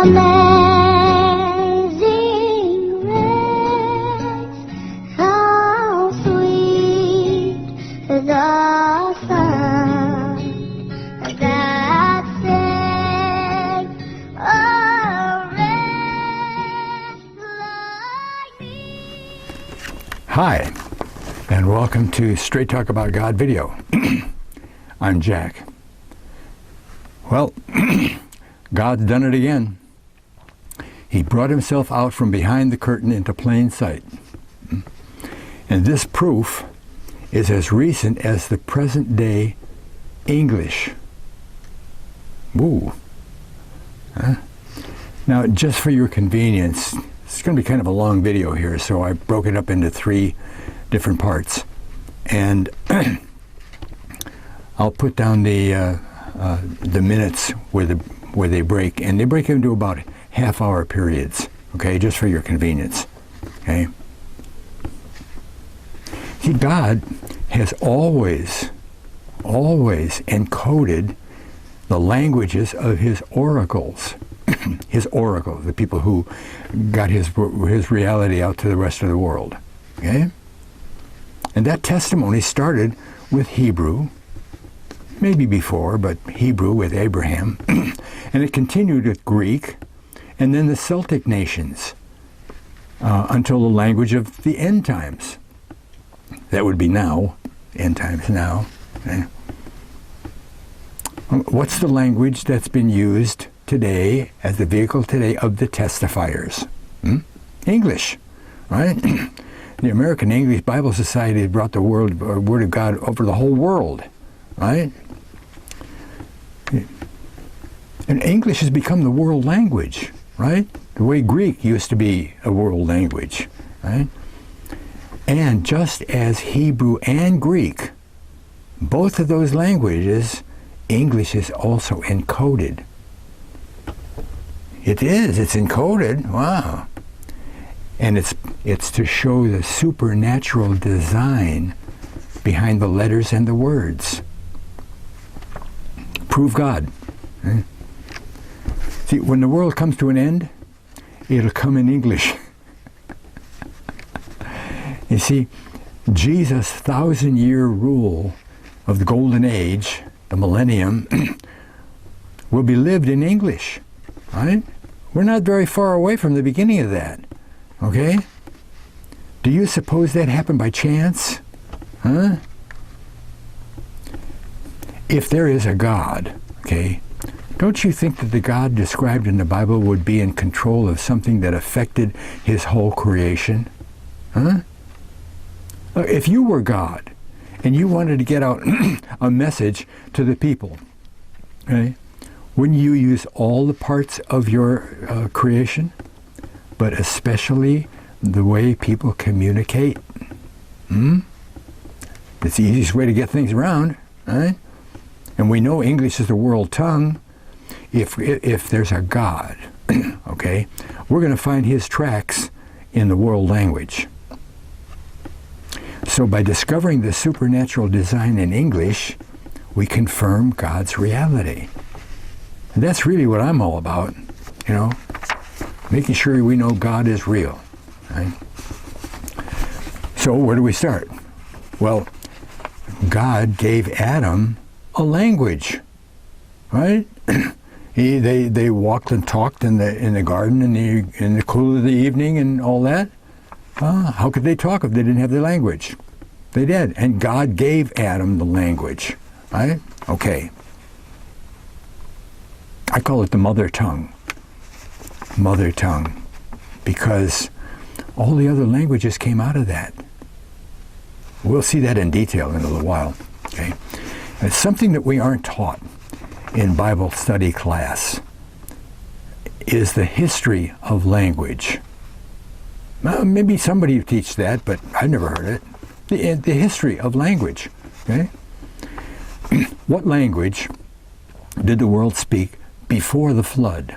Amazing grace, how sweet the sound that saved a wretch like me. Hi, and welcome to Straight Talk About God video. I'm Jack. Well, God's done it again. He brought himself out from behind the curtain into plain sight. And this proof is as recent as the present day English. Woo. Huh? Now, just for your convenience, it's going to be kind of a long video here, so I broke it up into 3 different parts. And I'll put down the minutes where they break, and they break into about half-hour periods, okay, just for your convenience, okay? See, God has always encoded the languages of his oracles, the people who got his reality out to the rest of the world, okay? And that testimony started with Hebrew, maybe before, but Hebrew with Abraham, and it continued with Greek, and then the Celtic nations, until the language of the end times. That would be now, end times now. Okay? What's the language that's been used today as the vehicle today of the testifiers? English, right? The American English Bible Society brought the Word of God over the whole world, right? And English has become the world language, right? The way Greek used to be a world language, right? And just as Hebrew and Greek, both of those languages, English is also encoded. It is, it's encoded, wow. And it's to show the supernatural design behind the letters and the words. Prove God. Right? See, when the world comes to an end, it'll come in English. You see, Jesus' 1,000-year rule of the golden age, the millennium, will be lived in English, right? We're not very far away from the beginning of that, okay? Do you suppose that happened by chance? Huh? If there is a God, okay, don't you think that the God described in the Bible would be in control of something that affected his whole creation? Huh? If you were God and you wanted to get out a message to the people, okay, wouldn't you use all the parts of your creation, but especially the way people communicate? It's the easiest way to get things around, right? And we know English is the world tongue. If there's a God, okay, we're going to find his tracks in the world language. So by discovering the supernatural design in English, we confirm God's reality. And that's really what I'm all about, you know, making sure we know God is real, right? So where do we start? Well, God gave Adam a language, right? They walked and talked in the garden in the cool of the evening and all that. How could they talk if they didn't have the language? They did, and God gave Adam the language, right? Okay. I call it the mother tongue, because all the other languages came out of that. We'll see that in detail in a little while, okay? It's something that we aren't taught in Bible study class is the history of language. Well, maybe somebody will teach that, but I've never heard it. The history of language, okay? What language did the world speak before the flood?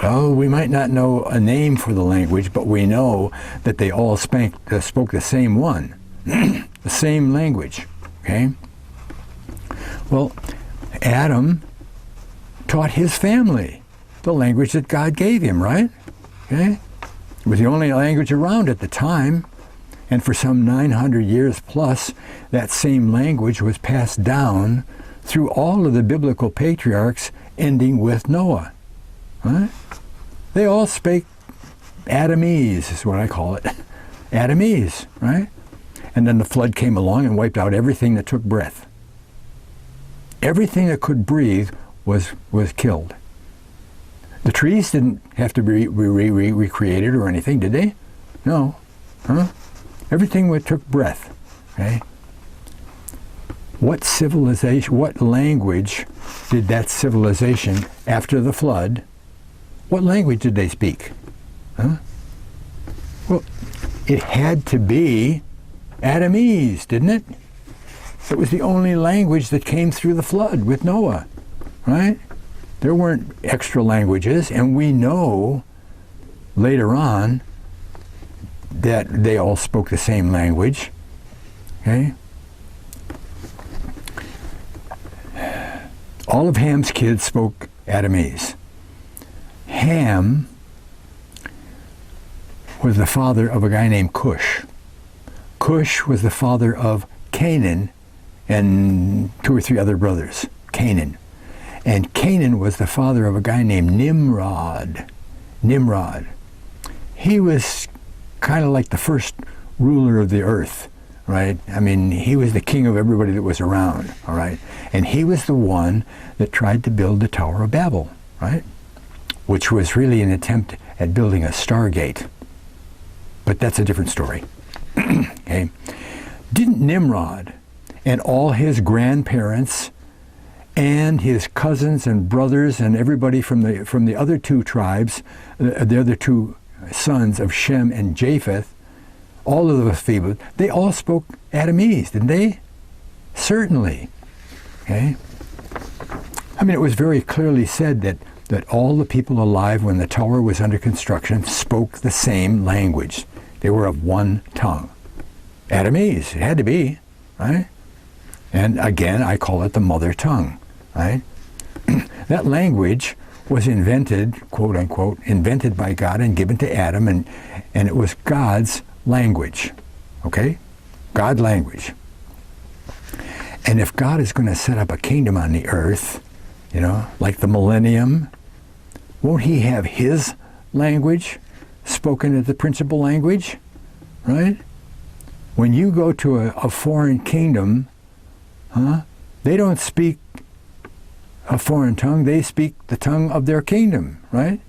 Well, we might not know a name for the language, but we know that they all spoke the same one, the same language, okay? Well, Adam taught his family the language that God gave him, right? Okay? It was the only language around at the time. And for some 900 years plus, that same language was passed down through all of the biblical patriarchs, ending with Noah. Right? They all spake Adamese, is what I call it. Adamese, right? And then the flood came along and wiped out everything that took breath. Everything that could breathe was killed. The trees didn't have to be recreated or anything, did they? No. Huh? Everything that took breath. Okay? What civilization, what language did that civilization, after the flood, what language did they speak? Huh? Well, it had to be Adamese, didn't it? It was the only language that came through the flood with Noah, right? There weren't extra languages, and we know later on that they all spoke the same language, okay? All of Ham's kids spoke Adamese. Ham was the father of a guy named Cush. Cush was the father of Canaan and 2 or 3 other brothers, Canaan. And Canaan was the father of a guy named Nimrod. Nimrod. He was kind of like the first ruler of the earth, right? I mean, he was the king of everybody that was around, all right? And he was the one that tried to build the Tower of Babel, right? Which was really an attempt at building a Stargate. But that's a different story. Okay? Didn't Nimrod and all his grandparents and his cousins and brothers and everybody from the other 2 tribes, the other 2 sons of Shem and Japheth, all of those people, they all spoke Adamese, didn't they? Certainly. Okay? I mean, it was very clearly said that all the people alive when the tower was under construction spoke the same language. They were of one tongue. Adamese, it had to be, right? And again, I call it the mother tongue, right? That language was invented, quote unquote, invented by God and given to Adam, and it was God's language, okay? God language. And if God is going to set up a kingdom on the earth, you know, like the millennium, won't he have his language spoken as the principal language, right? When you go to a foreign kingdom, they don't speak a foreign tongue, they speak the tongue of their kingdom, right?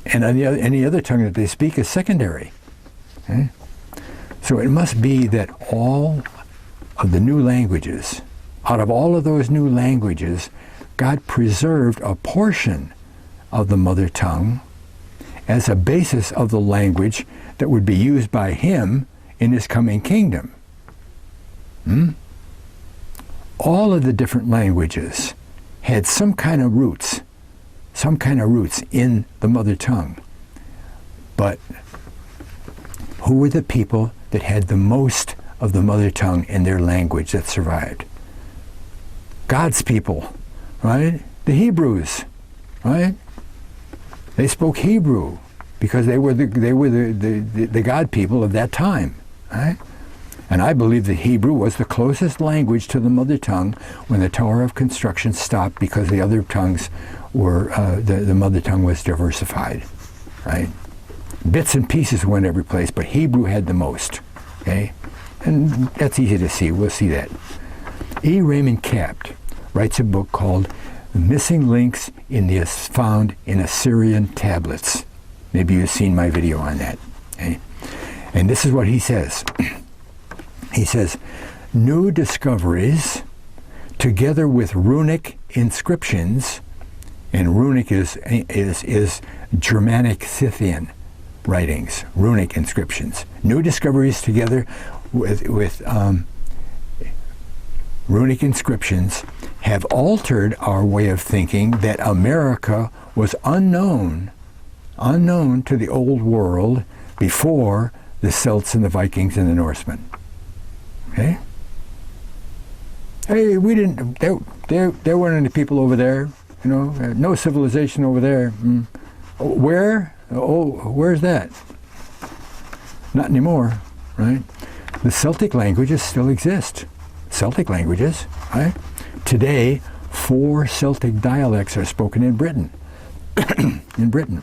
And any other tongue that they speak is secondary. Okay? So it must be that all of the new languages, out of all of those new languages, God preserved a portion of the mother tongue as a basis of the language that would be used by him in his coming kingdom. All of the different languages had some kind of roots in the mother tongue. But who were the people that had the most of the mother tongue in their language that survived? God's people, right? The Hebrews, right? They spoke Hebrew because they were the God people of that time, right? And I believe that Hebrew was the closest language to the mother tongue when the Tower of Construction stopped, because the other tongues were, the mother tongue was diversified, right? Bits and pieces went every place, but Hebrew had the most, okay? And that's easy to see. We'll see that. E. Raymond Capt writes a book called Missing Links Found in Assyrian Tablets. Maybe you've seen my video on that, okay? And this is what he says. He says, new discoveries, together with runic inscriptions, and runic is Germanic Scythian writings, runic inscriptions. New discoveries together with runic inscriptions have altered our way of thinking that America was unknown to the old world before the Celts and the Vikings and the Norsemen. Okay? Hey, we didn't. There weren't any people over there. You know, no civilization over there. Where? Oh, where's that? Not anymore, right? The Celtic languages still exist. Celtic languages, right? Today, 4 Celtic dialects are spoken in Britain. In Britain.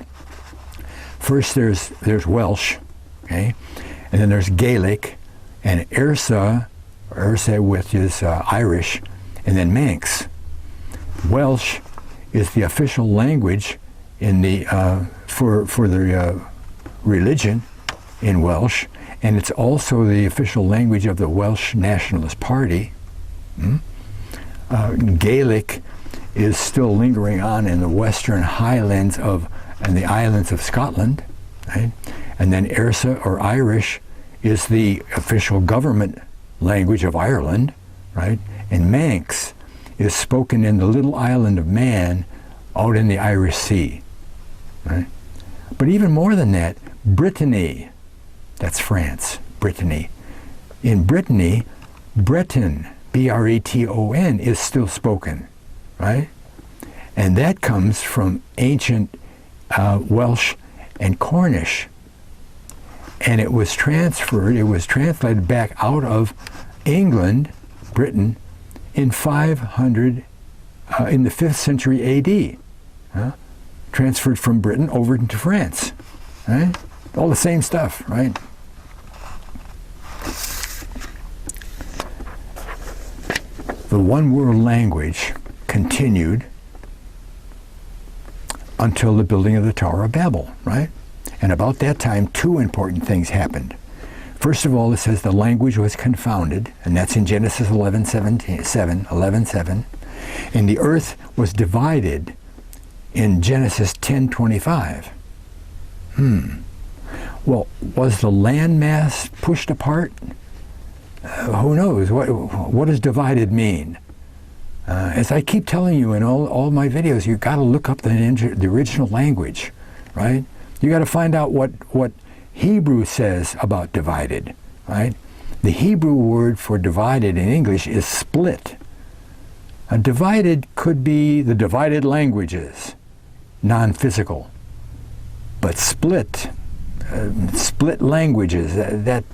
First, there's Welsh, okay, and then there's Gaelic, and Airsa, which is Irish, and then Manx. Welsh is the official language in the for the religion in Welsh, and it's also the official language of the Welsh Nationalist Party. Gaelic is still lingering on in the Western Highlands and the islands of Scotland, right? And then Airsa, or Irish, is the official government language of Ireland, right? And Manx is spoken in the little island of Man out in the Irish Sea, right? But even more than that, Brittany, that's France, Brittany. In Brittany, Breton, B-R-E-T-O-N, is still spoken, right? And that comes from ancient Welsh and Cornish. And it was translated back out of England, Britain, in 500, in the 5th century A.D., transferred from Britain over into France, right? All the same stuff, right? The one world language continued until the building of the Tower of Babel, right? And about that time, 2 important things happened. First of all, it says the language was confounded, and that's in Genesis 11:7, and the earth was divided in Genesis 10:25. Well, was the landmass pushed apart? Who knows? What does divided mean? As I keep telling you in all my videos, you've got to look up the original language, right? You got to find out what Hebrew says about divided, right? The Hebrew word for divided in English is split. Divided could be the divided languages, non-physical. But split languages, that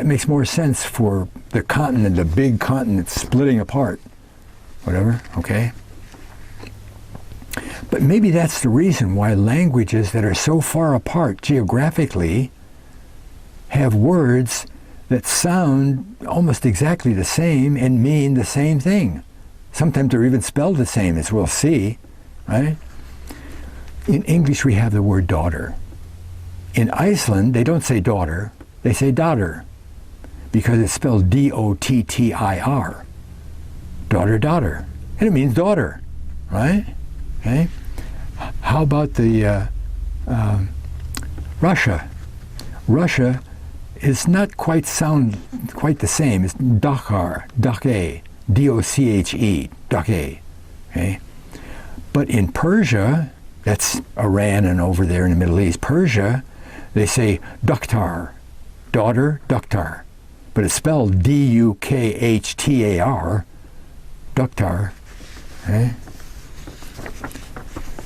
makes more sense for the continent, the big continent splitting apart. Whatever, okay? But maybe that's the reason why languages that are so far apart geographically have words that sound almost exactly the same and mean the same thing. Sometimes they're even spelled the same, as we'll see, right? In English, we have the word daughter. In Iceland, they don't say daughter, they say daughter, because it's spelled D-O-T-T-I-R. Daughter, daughter. And it means daughter, right? Okay. How about the Russia? Russia is not quite the same. It's Dochar, Doche, D-O-C-H-E, Doche. Okay. But in Persia, that's Iran and over there in the Middle East, Persia, they say Dukhtar, daughter, Dukhtar. But it's spelled D-U-K-H-T-A-R, Dukhtar. Okay.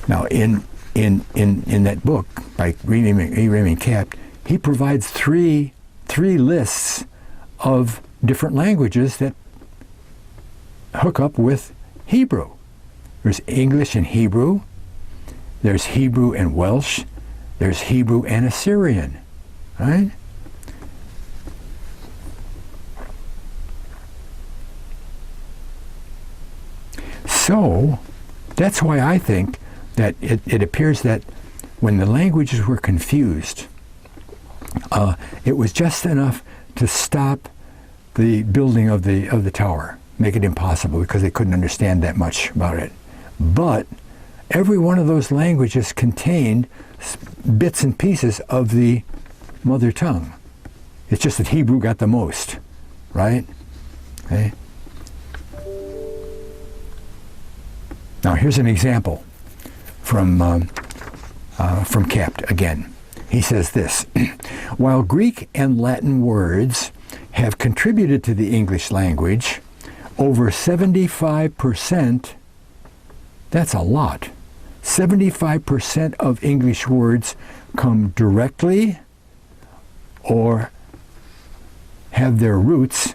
Now, in that book by Raymond Capt, he provides three lists of different languages that hook up with Hebrew. There's English and Hebrew. There's Hebrew and Welsh. There's Hebrew and Assyrian, right? So, that's why I think that it appears that when the languages were confused, it was just enough to stop the building of the tower, make it impossible because they couldn't understand that much about it. But every one of those languages contained bits and pieces of the mother tongue. It's just that Hebrew got the most, right? Okay. Now here's an example from Capt again. He says this: while Greek and Latin words have contributed to the English language, over 75%, that's a lot. 75% of English words come directly or have their roots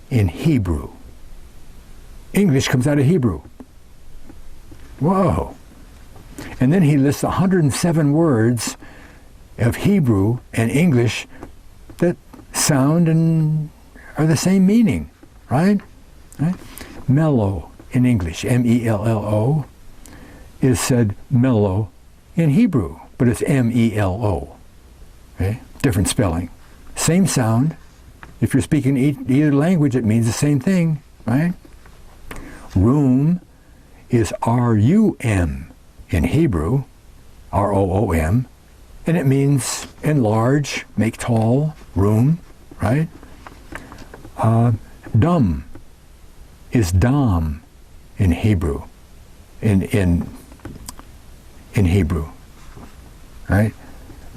in Hebrew. English comes out of Hebrew. Whoa. And then he lists 107 words of Hebrew and English that sound and are the same meaning, right? Mellow in English, M-E-L-L-O, is said mellow in Hebrew, but it's M-E-L-O. Okay? Different spelling. Same sound. If you're speaking either language, it means the same thing, right? Room is R-U-M in Hebrew, R-O-O-M, and it means enlarge, make tall, room, right? Dumb is dam in Hebrew, in Hebrew, right?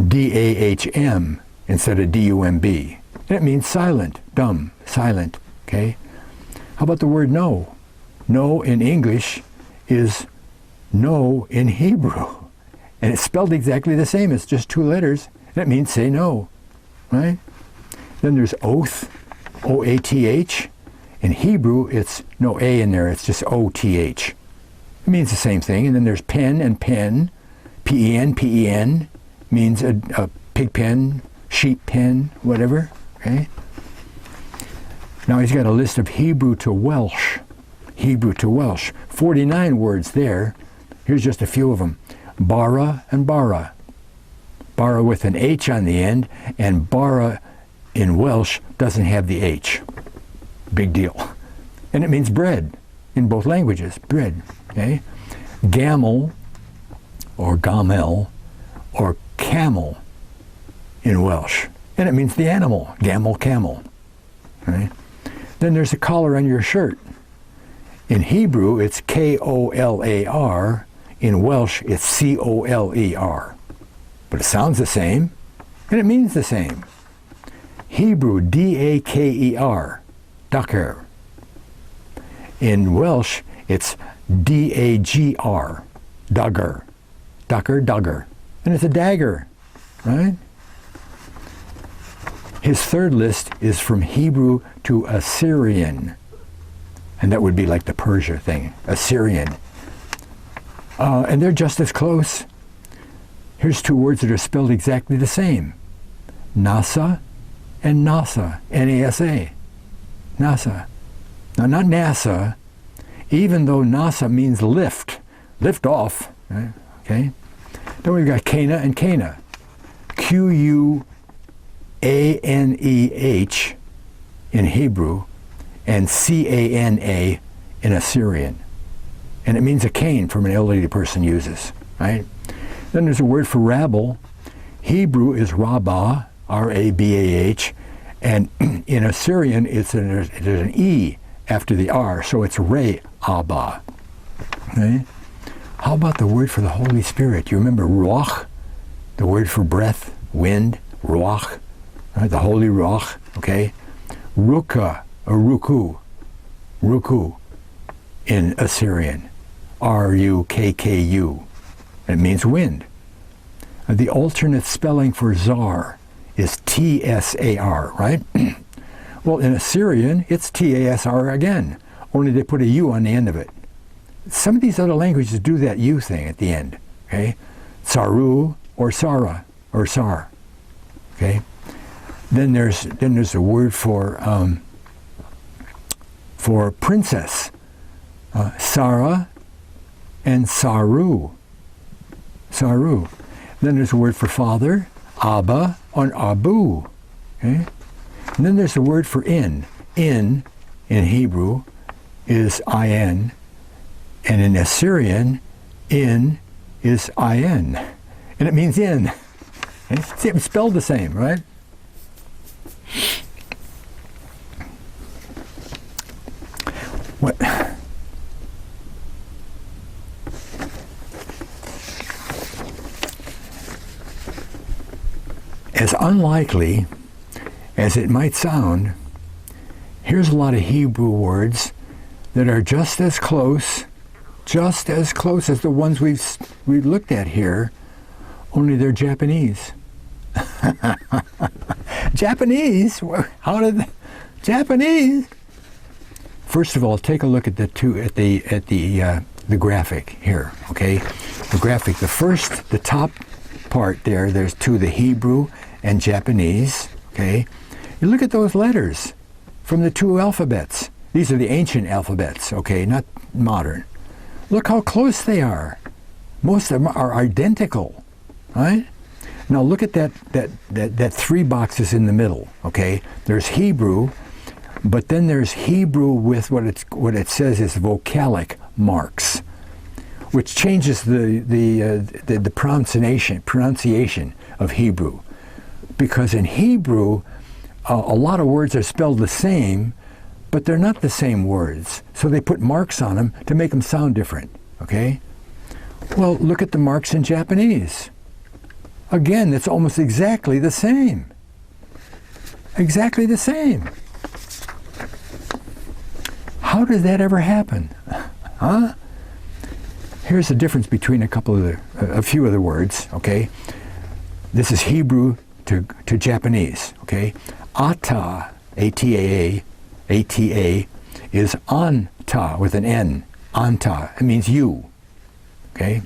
D-A-H-M instead of D-U-M-B. And it means silent, dumb, silent, okay? How about the word no? No in English is no in Hebrew. And it's spelled exactly the same. It's just two letters. And it means say no, right? Then there's oath, O-A-T-H. In Hebrew, it's no A in there. It's just O-T-H. It means the same thing. And then there's pen and pen, P-E-N, P-E-N, means a pig pen, sheep pen, whatever, okay? Now he's got a list of Hebrew to Welsh. Hebrew to Welsh. 49 words there. Here's just a few of them. Bara and bara. Bara with an H on the end, and bara in Welsh doesn't have the H. Big deal. And it means bread in both languages, bread, okay? Gamel, or gamel, or camel in Welsh. And it means the animal, gamel, camel, okay? Then there's a collar on your shirt. In Hebrew, it's K-O-L-A-R. In Welsh, it's C-O-L-E-R. But it sounds the same, and it means the same. Hebrew, D-A-K-E-R, daker. In Welsh, it's D-A-G-R, dagger. Daker, dagger. And it's a dagger, right? His third list is from Hebrew to Assyrian. And that would be like the Persia thing, Assyrian. And they're just as close. Here's two words that are spelled exactly the same. NASA and NASA, N-A-S-A. NASA. Now, not NASA, even though NASA means lift, lift off, right? Okay? Then we've got Cana and Cana. Q-U-A-N-E-H in Hebrew, and C-A-N-A in Assyrian. And it means a cane from an elderly person uses, right? Then there's a word for rabble. Hebrew is Rabbah, R-A-B-A-H, and in Assyrian there's an E after the R, so it's Re-Abba. Okay? How about the word for the Holy Spirit? You remember Ruach, the word for breath, wind, Ruach, right? The Holy Ruach, okay? Ruka, or Ruku, Ruku in Assyrian, R-U-K-K-U. It means wind. The alternate spelling for Tsar is T-S-A-R, right? Well, in Assyrian, it's T-A-S-R again, only they put a U on the end of it. Some of these other languages do that U thing at the end, okay? Tsaru or Sara or Sar, okay? Then there's a word for princess, Sarah and Saru. Saru. Then there's a word for father, Abba or Abu. Okay? And then there's a word for in. In Hebrew is I-N. And in Assyrian, in is I-N. And it means in. Okay? See, it's spelled the same, right? What? As unlikely as it might sound, here's a lot of Hebrew words that are just as close as the ones we've looked at here, only they're Japanese. Japanese? How did Japanese? First of all, take a look at the graphic here. Okay, the graphic. The top part there. There's two, the Hebrew and Japanese. Okay, you look at those letters from the two alphabets. These are the ancient alphabets. Okay, not modern. Look how close they are. Most of them are identical. Right? Now look at that three boxes in the middle. Okay, there's Hebrew. But then there's Hebrew with what it says is vocalic marks, which changes the pronunciation of Hebrew, because in Hebrew a lot of words are spelled the same, but they're not the same words. So they put marks on them to make them sound different. Okay. Well, look at the marks in Japanese. Again, it's almost exactly the same. Exactly the same. How did that ever happen? Huh? Here's the difference between a few of the words, okay? This is Hebrew to Japanese, okay? Ata, A-T-A-A, A-T-A, is anta with an N, anta. It means you, okay?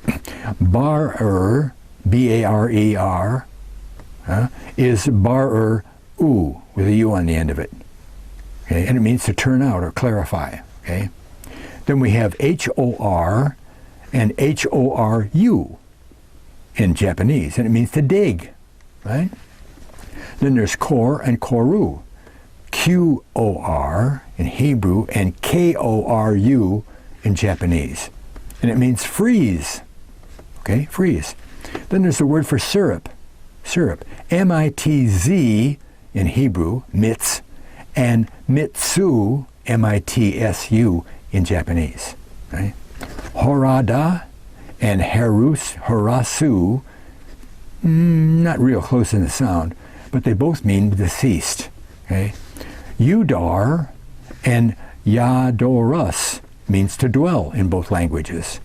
Bar-er, B-A-R-E-R, is bar-er, u, with a U on the end of it. Okay, and it means to turn out or clarify. Okay, then we have H-O-R and H-O-R-U in Japanese, and it means to dig. Right? Then there's kor and koru, Q-O-R in Hebrew and K-O-R-U in Japanese, and it means freeze. Okay, freeze. Then there's the word for syrup, M-I-T-Z in Hebrew, mitz, and mitsu, M-I-T-S-U, in Japanese. Right? Horada and harasu, not real close in the sound, but they both mean deceased. Okay? Udar and yadorus means to dwell in both languages.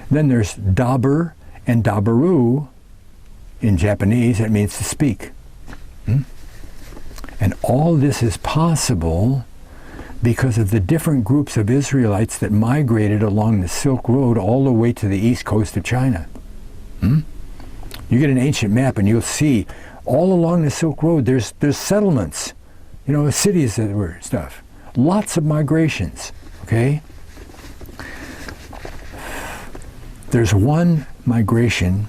Then there's daber and dabaru in Japanese. It means to speak. And all this is possible because of the different groups of Israelites that migrated along the Silk Road all the way to the east coast of China. You get an ancient map and you'll see all along the Silk Road there's settlements, cities that were stuff. Lots of migrations, okay? There's one migration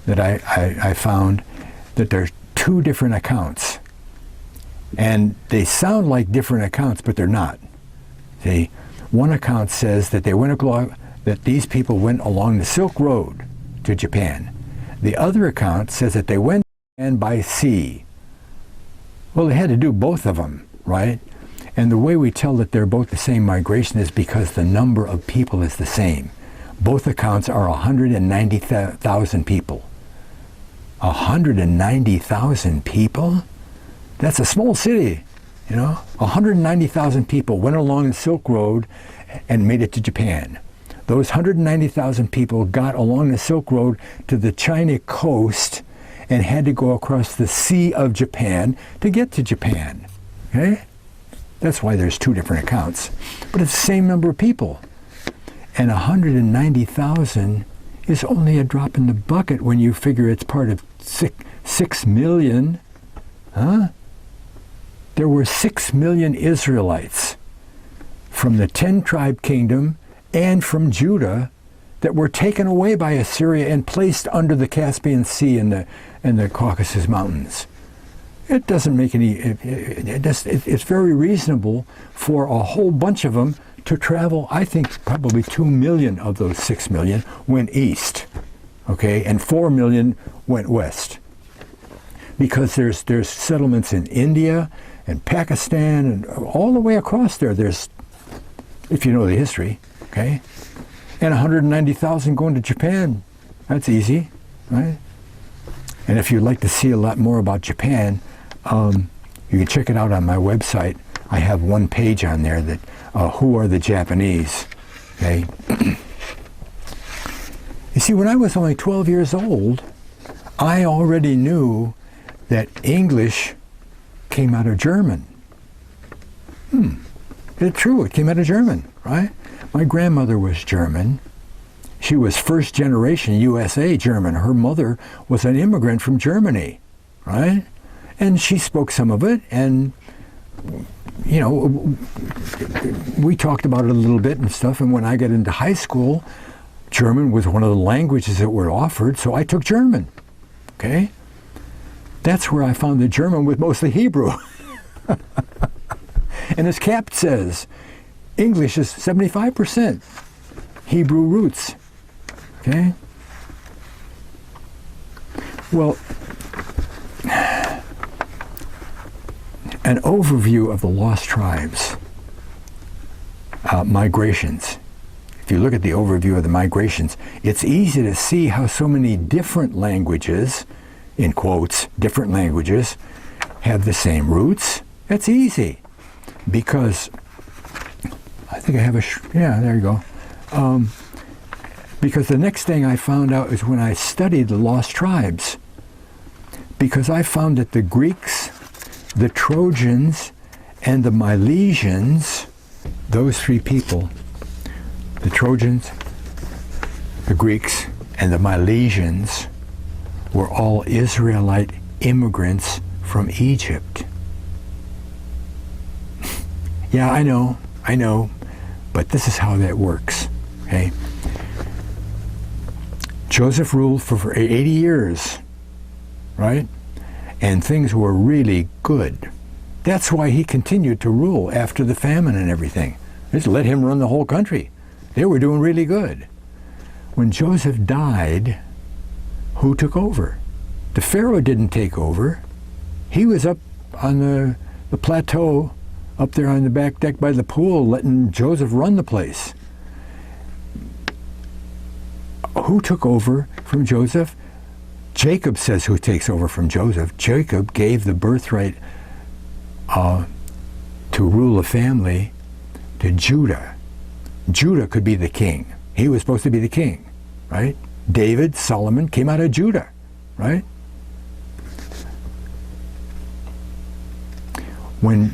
that I found that there's two different accounts. And they sound like different accounts, but they're not. See, one account says that that these people went along the Silk Road to Japan. The other account says that they went by sea. Well, they had to do both of them, right? And the way we tell that they're both the same migration is because the number of people is the same. Both accounts are 190,000 people. 190,000 people? That's a small city, 190,000 people went along the Silk Road and made it to Japan. Those 190,000 people got along the Silk Road to the China coast and had to go across the Sea of Japan to get to Japan. Okay? That's why there's two different accounts. But it's the same number of people. And 190,000 is only a drop in the bucket when you figure it's part of 6 million. Huh? There were 6 million Israelites from the 10-tribe kingdom and from Judah that were taken away by Assyria and placed under the Caspian Sea and the Caucasus Mountains. It doesn't make any. It's very reasonable for a whole bunch of them to travel. I think probably 2 million of those 6 million went east, okay, and 4 million went west, because there's settlements in India and Pakistan and all the way across there. There's, if you know the history, okay, and 190,000 going to Japan. That's easy, right? And if you'd like to see a lot more about Japan, you can check it out on my website. I have one page on there that, who are the Japanese? Okay. You see, when I was only 12 years old, I already knew that English came out of German. It's true, it came out of German, right? My grandmother was German. She was first generation USA German. Her mother was an immigrant from Germany, right? And she spoke some of it, and you know, we talked about it a little bit and stuff, and when I got into high school, German was one of the languages that were offered, so I took German, okay? That's where I found that German was mostly Hebrew. And as Cap says, English is 75% Hebrew roots, okay? Well, an overview of the lost tribes, migrations. If you look at the overview of the migrations, it's easy to see how so many different languages, in quotes, different languages, have the same roots. That's easy, because I think I have yeah, there you go. Because the next thing I found out is when I studied the lost tribes, because I found that the Greeks, the Trojans, and the Milesians, those three people, the Trojans, the Greeks, and the Milesians, were all Israelite immigrants from Egypt. Yeah, I know, but this is how that works, okay? Joseph ruled for 80 years, right? And things were really good. That's why he continued to rule after the famine and everything. Just let him run the whole country. They were doing really good. When Joseph died, who took over? The Pharaoh didn't take over. He was up on the plateau, up there on the back deck by the pool, letting Joseph run the place. Who took over from Joseph? Jacob says who takes over from Joseph. Jacob gave the birthright to rule a family to Judah. Judah could be the king. He was supposed to be the king, right? David, Solomon came out of Judah, right? When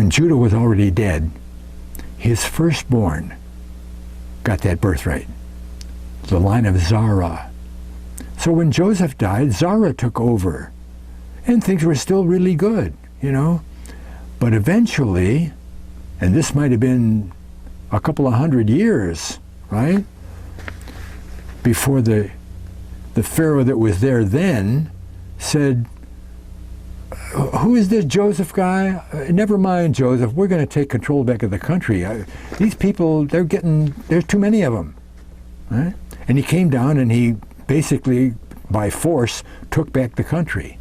Judah was already dead, his firstborn got that birthright, the line of Zara. So when Joseph died, Zara took over, and things were still really good, you know. But eventually, and this might have been a couple of 100 years, right, before the Pharaoh that was there then said, who is this Joseph guy? Never mind, Joseph, we're going to take control back of the country. These people, there's too many of them, right? And he came down and he basically, by force, took back the country.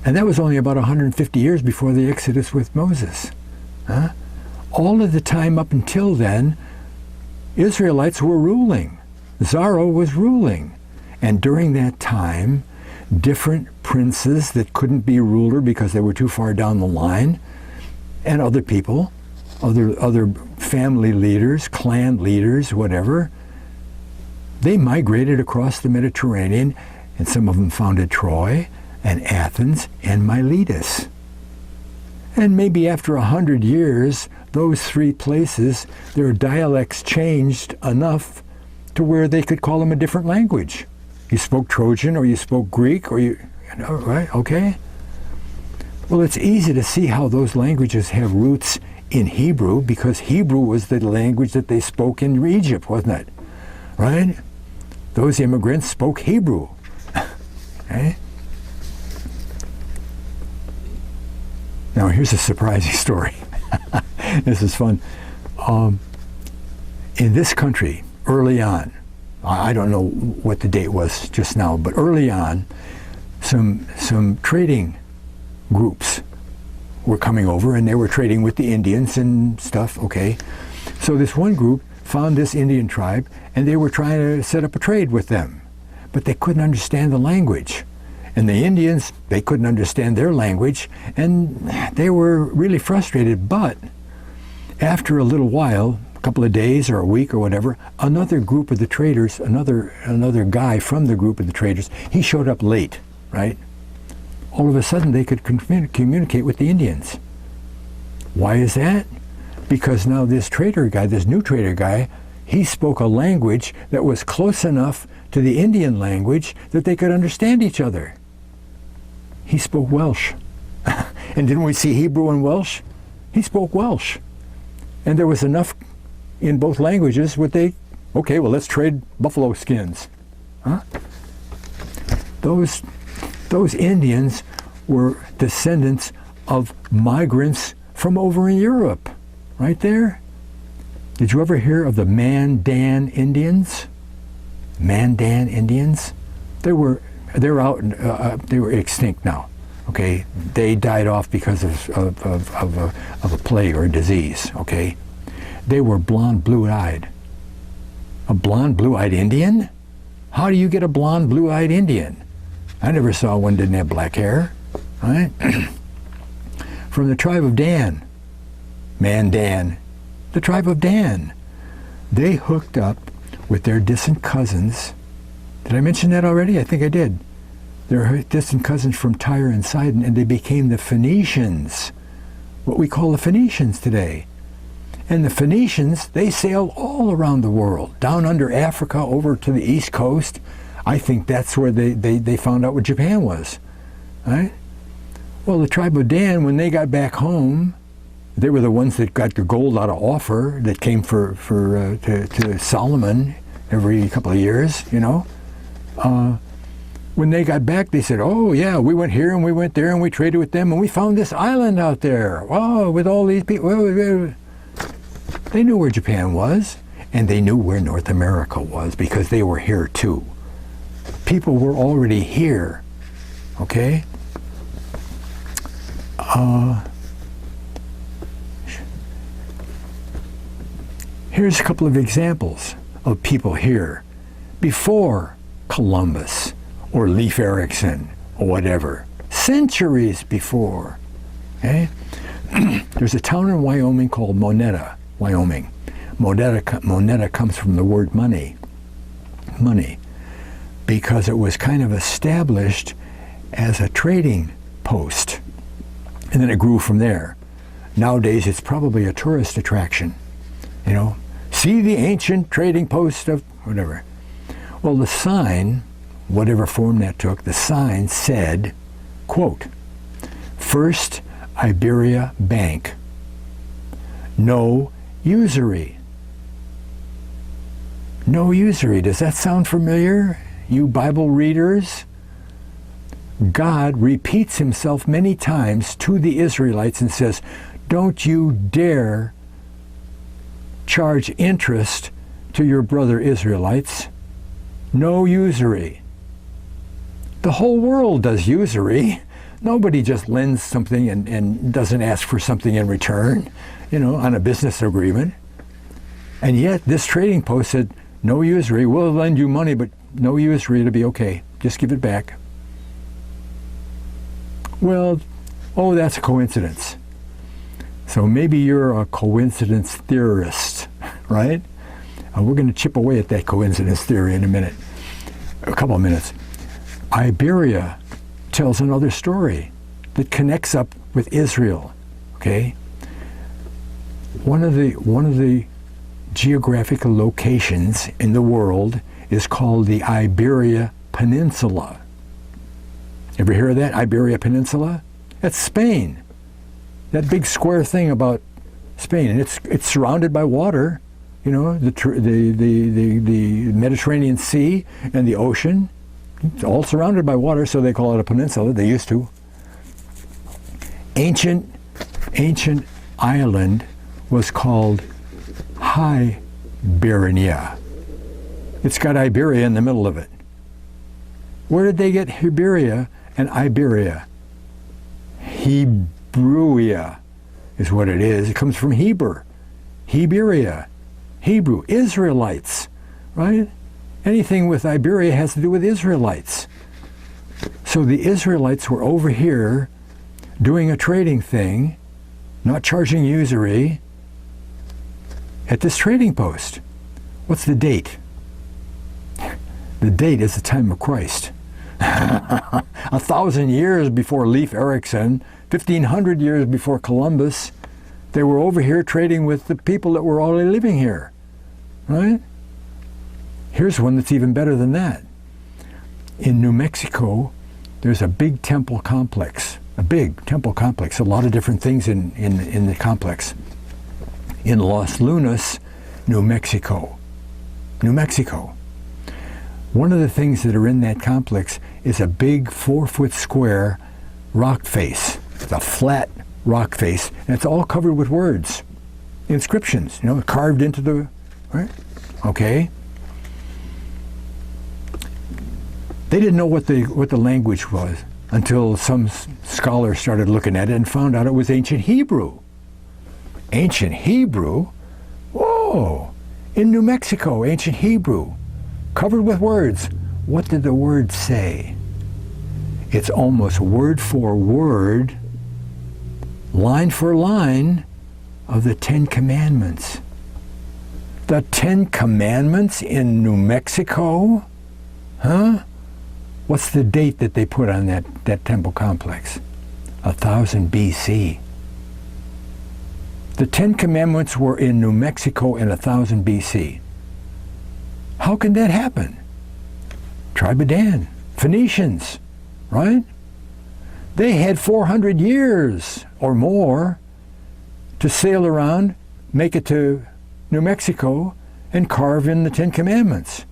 And that was only about 150 years before the Exodus with Moses. Huh? All of the time up until then, Israelites were ruling. Zara was ruling. And during that time, different princes that couldn't be ruler because they were too far down the line, and other people, other family leaders, clan leaders, whatever, they migrated across the Mediterranean, and some of them founded Troy and Athens and Miletus. And maybe after 100 years, those three places, their dialects changed enough to where they could call them a different language. You spoke Trojan, or you spoke Greek, or you know, right? Okay. Well, it's easy to see how those languages have roots in Hebrew, because Hebrew was the language that they spoke in Egypt, wasn't it? Right? Those immigrants spoke Hebrew. Okay? Now, here's a surprising story. This is fun. In this country, early on, I don't know what the date was just now, but early on, some trading groups were coming over, and they were trading with the Indians and stuff, okay? So this one group found this Indian tribe, and they were trying to set up a trade with them, but they couldn't understand the language. And the Indians, they couldn't understand their language, and they were really frustrated. But after a little while, a couple of days or a week or whatever, another group of the traders, another guy from the group of the traders, he showed up late, right? All of a sudden they could communicate with the Indians. Why is that? Because now this trader guy, this new trader guy, he spoke a language that was close enough to the Indian language that they could understand each other. He spoke Welsh. And didn't we see Hebrew and Welsh? He spoke Welsh. And there was enough in both languages okay, well, let's trade buffalo skins. Huh? Those Indians were descendants of migrants from over in Europe, right there. Did you ever hear of the Mandan Indians? Mandan Indians? They're out. They were extinct now. Okay, they died off because of a plague or a disease. Okay, they were blonde, blue-eyed. A blonde, blue-eyed Indian? How do you get a blonde, blue-eyed Indian? I never saw one that didn't have black hair. Right? From the tribe of Dan, Mandan, the tribe of Dan. They hooked up with their distant cousins. Did I mention that already? I think I did. Their distant cousins from Tyre and Sidon, and they became the Phoenicians, what we call the Phoenicians today. And the Phoenicians, they sailed all around the world, down under Africa, over to the East Coast. I think that's where they found out what Japan was. Right? Well, the tribe of Dan, when they got back home, they were the ones that got the gold out of Ophir that came to Solomon every couple of years, you know. When they got back, they said, oh, yeah, we went here and we went there and we traded with them and we found this island out there. Wow, with all these people. They knew where Japan was, and they knew where North America was because they were here too. People were already here, okay? Here's a couple of examples of people here before Columbus or Leif Erikson or whatever, centuries before. Okay? There's a town in Wyoming called Moneta, Wyoming. Moneta comes from the word money, because it was kind of established as a trading post, and then it grew from there. Nowadays, it's probably a tourist attraction. You know, see the ancient trading post of whatever. Well, the sign, whatever form that took, the sign said, quote, First Iberia Bank, no usury. No usury. Does that sound familiar, you Bible readers? God repeats himself many times to the Israelites and says, don't you dare charge interest to your brother Israelites. No usury. The whole world does usury. Nobody just lends something and doesn't ask for something in return, you know, on a business agreement. And yet this trading post said, no usury. We'll lend you money, but no usury. It'll be okay. Just give it back. Well, oh, that's a coincidence. So maybe you're a coincidence theorist, right? We're going to chip away at that coincidence theory in a couple of minutes. Iberia tells another story that connects up with Israel. Okay, one of the geographical locations in the world is called the Iberia Peninsula. Ever hear of that? Iberia Peninsula? That's Spain. That big square thing about Spain, and it's surrounded by water. You know, the Mediterranean Sea and the ocean. It's all surrounded by water, so they call it a peninsula. They used to. Ancient island was called Hibernia. It's got Iberia in the middle of it. Where did they get Hiberia and Iberia? Hebrew is what it is. It comes from Heber. Hiberia. Hebrew. Israelites. Right? Anything with Iberia has to do with Israelites. So the Israelites were over here doing a trading thing, not charging usury, at this trading post. What's the date? The date is the time of Christ. 1,000 years before Leif Erikson, 1,500 years before Columbus, they were over here trading with the people that were already living here, right? Here's one that's even better than that. In New Mexico, there's a big temple complex, a lot of different things in the complex. In Los Lunas, New Mexico. One of the things that are in that complex is a big 4-foot square rock face. It's a flat rock face, and it's all covered with words, inscriptions, carved into the, right? Okay. They didn't know what the language was until some scholars started looking at it and found out it was ancient Hebrew. Ancient Hebrew? Whoa! In New Mexico, ancient Hebrew, covered with words. What did the words say? It's almost word for word, line for line, of the 10 Commandments. The 10 Commandments in New Mexico? Huh? What's the date that they put on that temple complex? 1000 BC. The 10 Commandments were in New Mexico in 1000 BC. How can that happen? Tribe of Dan, Phoenicians, right? They had 400 years or more to sail around, make it to New Mexico, and carve in the 10 Commandments.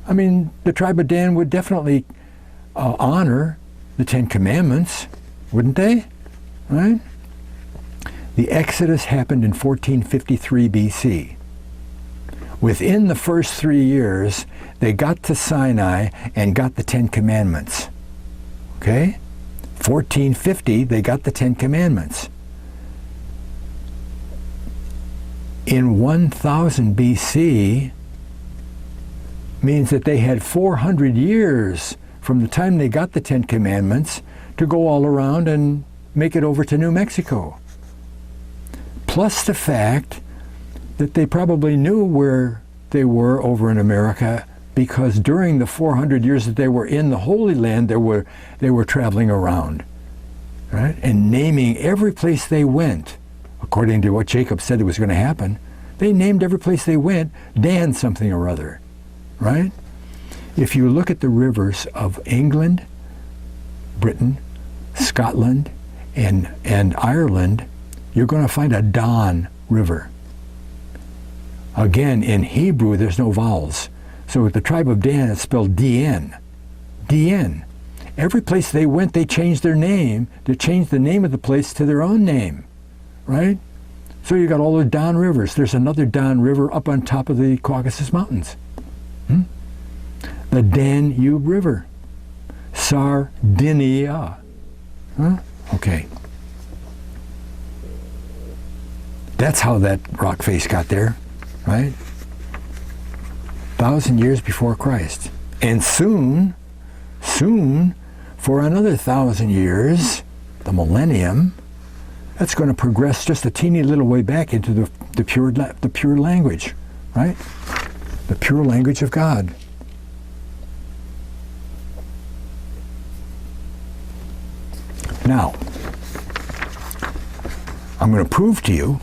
I mean, the tribe of Dan would definitely honor the 10 Commandments, wouldn't they? Right? The Exodus happened in 1453 BC. Within the first 3 years, they got to Sinai and got the 10 Commandments. Okay? 1450, they got the 10 Commandments. In 1000 BC, means that they had 400 years from the time they got the 10 Commandments to go all around and make it over to New Mexico. Plus the fact that they probably knew where they were over in America, because during the 400 years that they were in the Holy Land, they were traveling around, right? And naming every place they went, according to what Jacob said was going to happen. They named every place they went Dan something or other. Right? If you look at the rivers of England, Britain, Scotland, and Ireland, you're going to find a Don River. Again, in Hebrew, there's no vowels. So with the tribe of Dan, it's spelled DN. DN. Every place they went, they changed their name. They changed the name of the place to their own name. Right? So you got all the Don rivers. There's another Don River up on top of the Caucasus Mountains. The Danube River. Sardinia. Huh? Okay. That's how that rock face got there, right? 1,000 years before Christ. And soon, for another 1,000 years, the millennium, that's going to progress just a teeny little way back into the pure language, right? The pure language of God. Now, I'm going to prove to you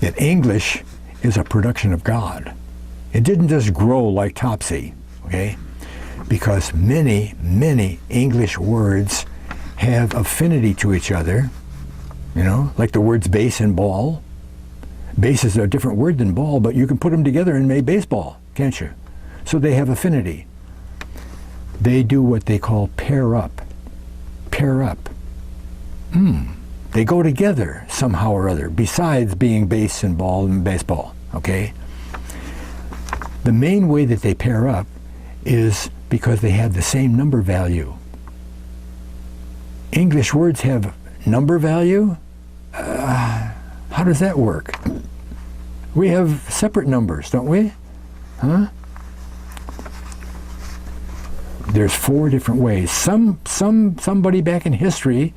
that English is a production of God. It didn't just grow like Topsy, okay? Because many, many English words have affinity to each other, like the words base and ball. Base is a different word than ball, but you can put them together and make baseball, can't you? So they have affinity. They do what they call pair up. Pair up. They go together somehow or other, besides being base and ball and baseball, okay? The main way that they pair up is because they have the same number value. English words have number value? How does that work? We have separate numbers, don't we? Huh? there's 4 different ways. Somebody back in history,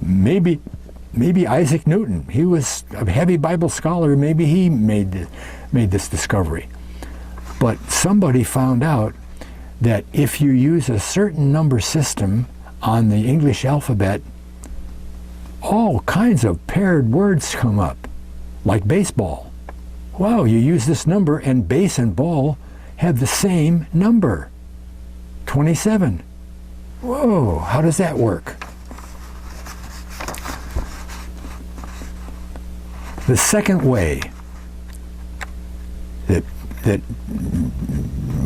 maybe Isaac Newton, he was a heavy Bible scholar, maybe he made this discovery. But somebody found out that if you use a certain number system on the English alphabet, all kinds of paired words come up, like baseball. Wow, you use this number and base and ball have the same number, 27. Whoa, how does that work? The second way that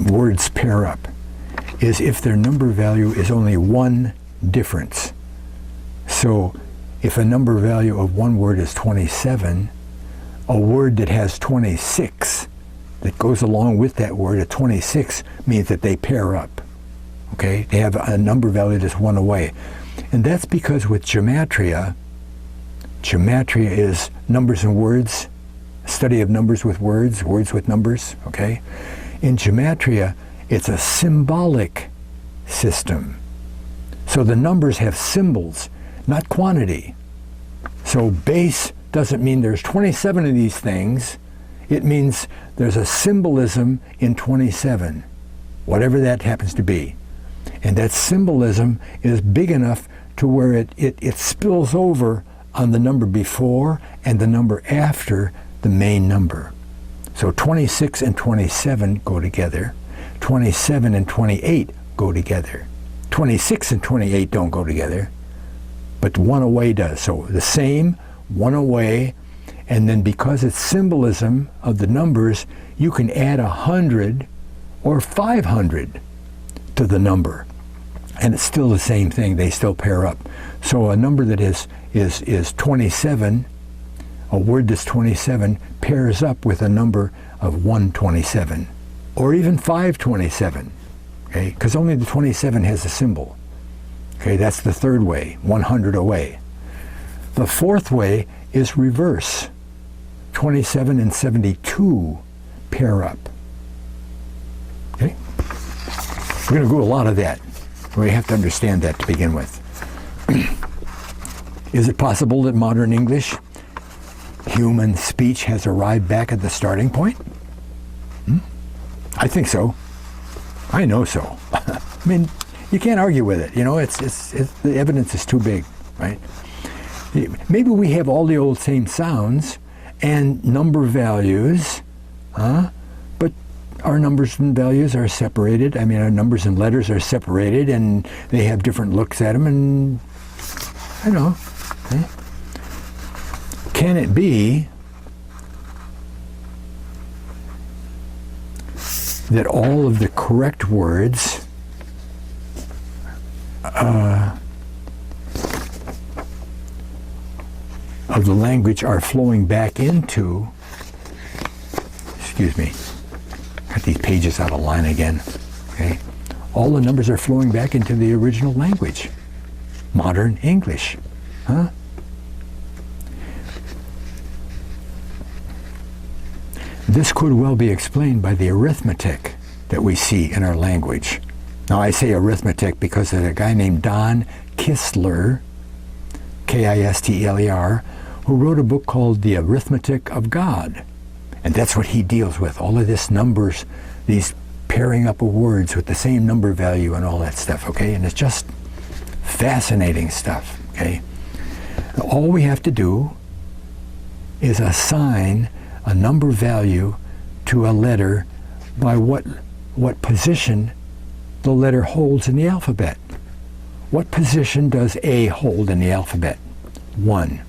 words pair up is if their number value is only 1 difference. So if a number value of one word is 27, a word that has 26 that goes along with that word at 26 means that they pair up. Okay? They have a number value that's 1 away. And that's because with gematria is numbers and words, study of numbers with words, words with numbers, okay? In gematria, it's a symbolic system. So the numbers have symbols, not quantity. So base doesn't mean there's 27 of these things. It means there's a symbolism in 27, whatever that happens to be. And that symbolism is big enough to where it spills over on the number before and the number after the main number. So 26 and 27 go together. 27 and 28 go together. 26 and 28 don't go together, but 1 away does. So the same, 1 away, and then because it's symbolism of the numbers, you can add 100 or 500 to the number. And it's still the same thing, they still pair up. So a number that is 27, a word that's 27 pairs up with a number of 127 or even 527, okay? Because only the 27 has a symbol. Okay, that's the third way, 100 away. The fourth way is reverse. 27 and 72 pair up. Okay? We're going to do a lot of that. We have to understand that to begin with. Is it possible that modern English, human speech, has arrived back at the starting point? I think so. I know so. I mean, you can't argue with it. You know, it's the evidence is too big, right? Maybe we have all the old same sounds and number values, but our numbers and values are separated. I mean, our numbers and letters are separated, and they have different looks at them, and I don't know. Can it be that all of the correct words of the language are flowing back into, excuse me, got these pages out of line again, okay? All the numbers are flowing back into the original language, modern English, huh? This could well be explained by the arithmetic that we see in our language. Now I say arithmetic because there's a guy named Don Kistler, K-I-S-T-L-E-R, who wrote a book called The Arithmetic of God. And that's what he deals with, all of this numbers, these pairing up of words with the same number value and all that stuff, okay? And it's just fascinating stuff, okay? All we have to do is assign a number value to a letter by what position the letter holds in the alphabet. What position does A hold in the alphabet? 1.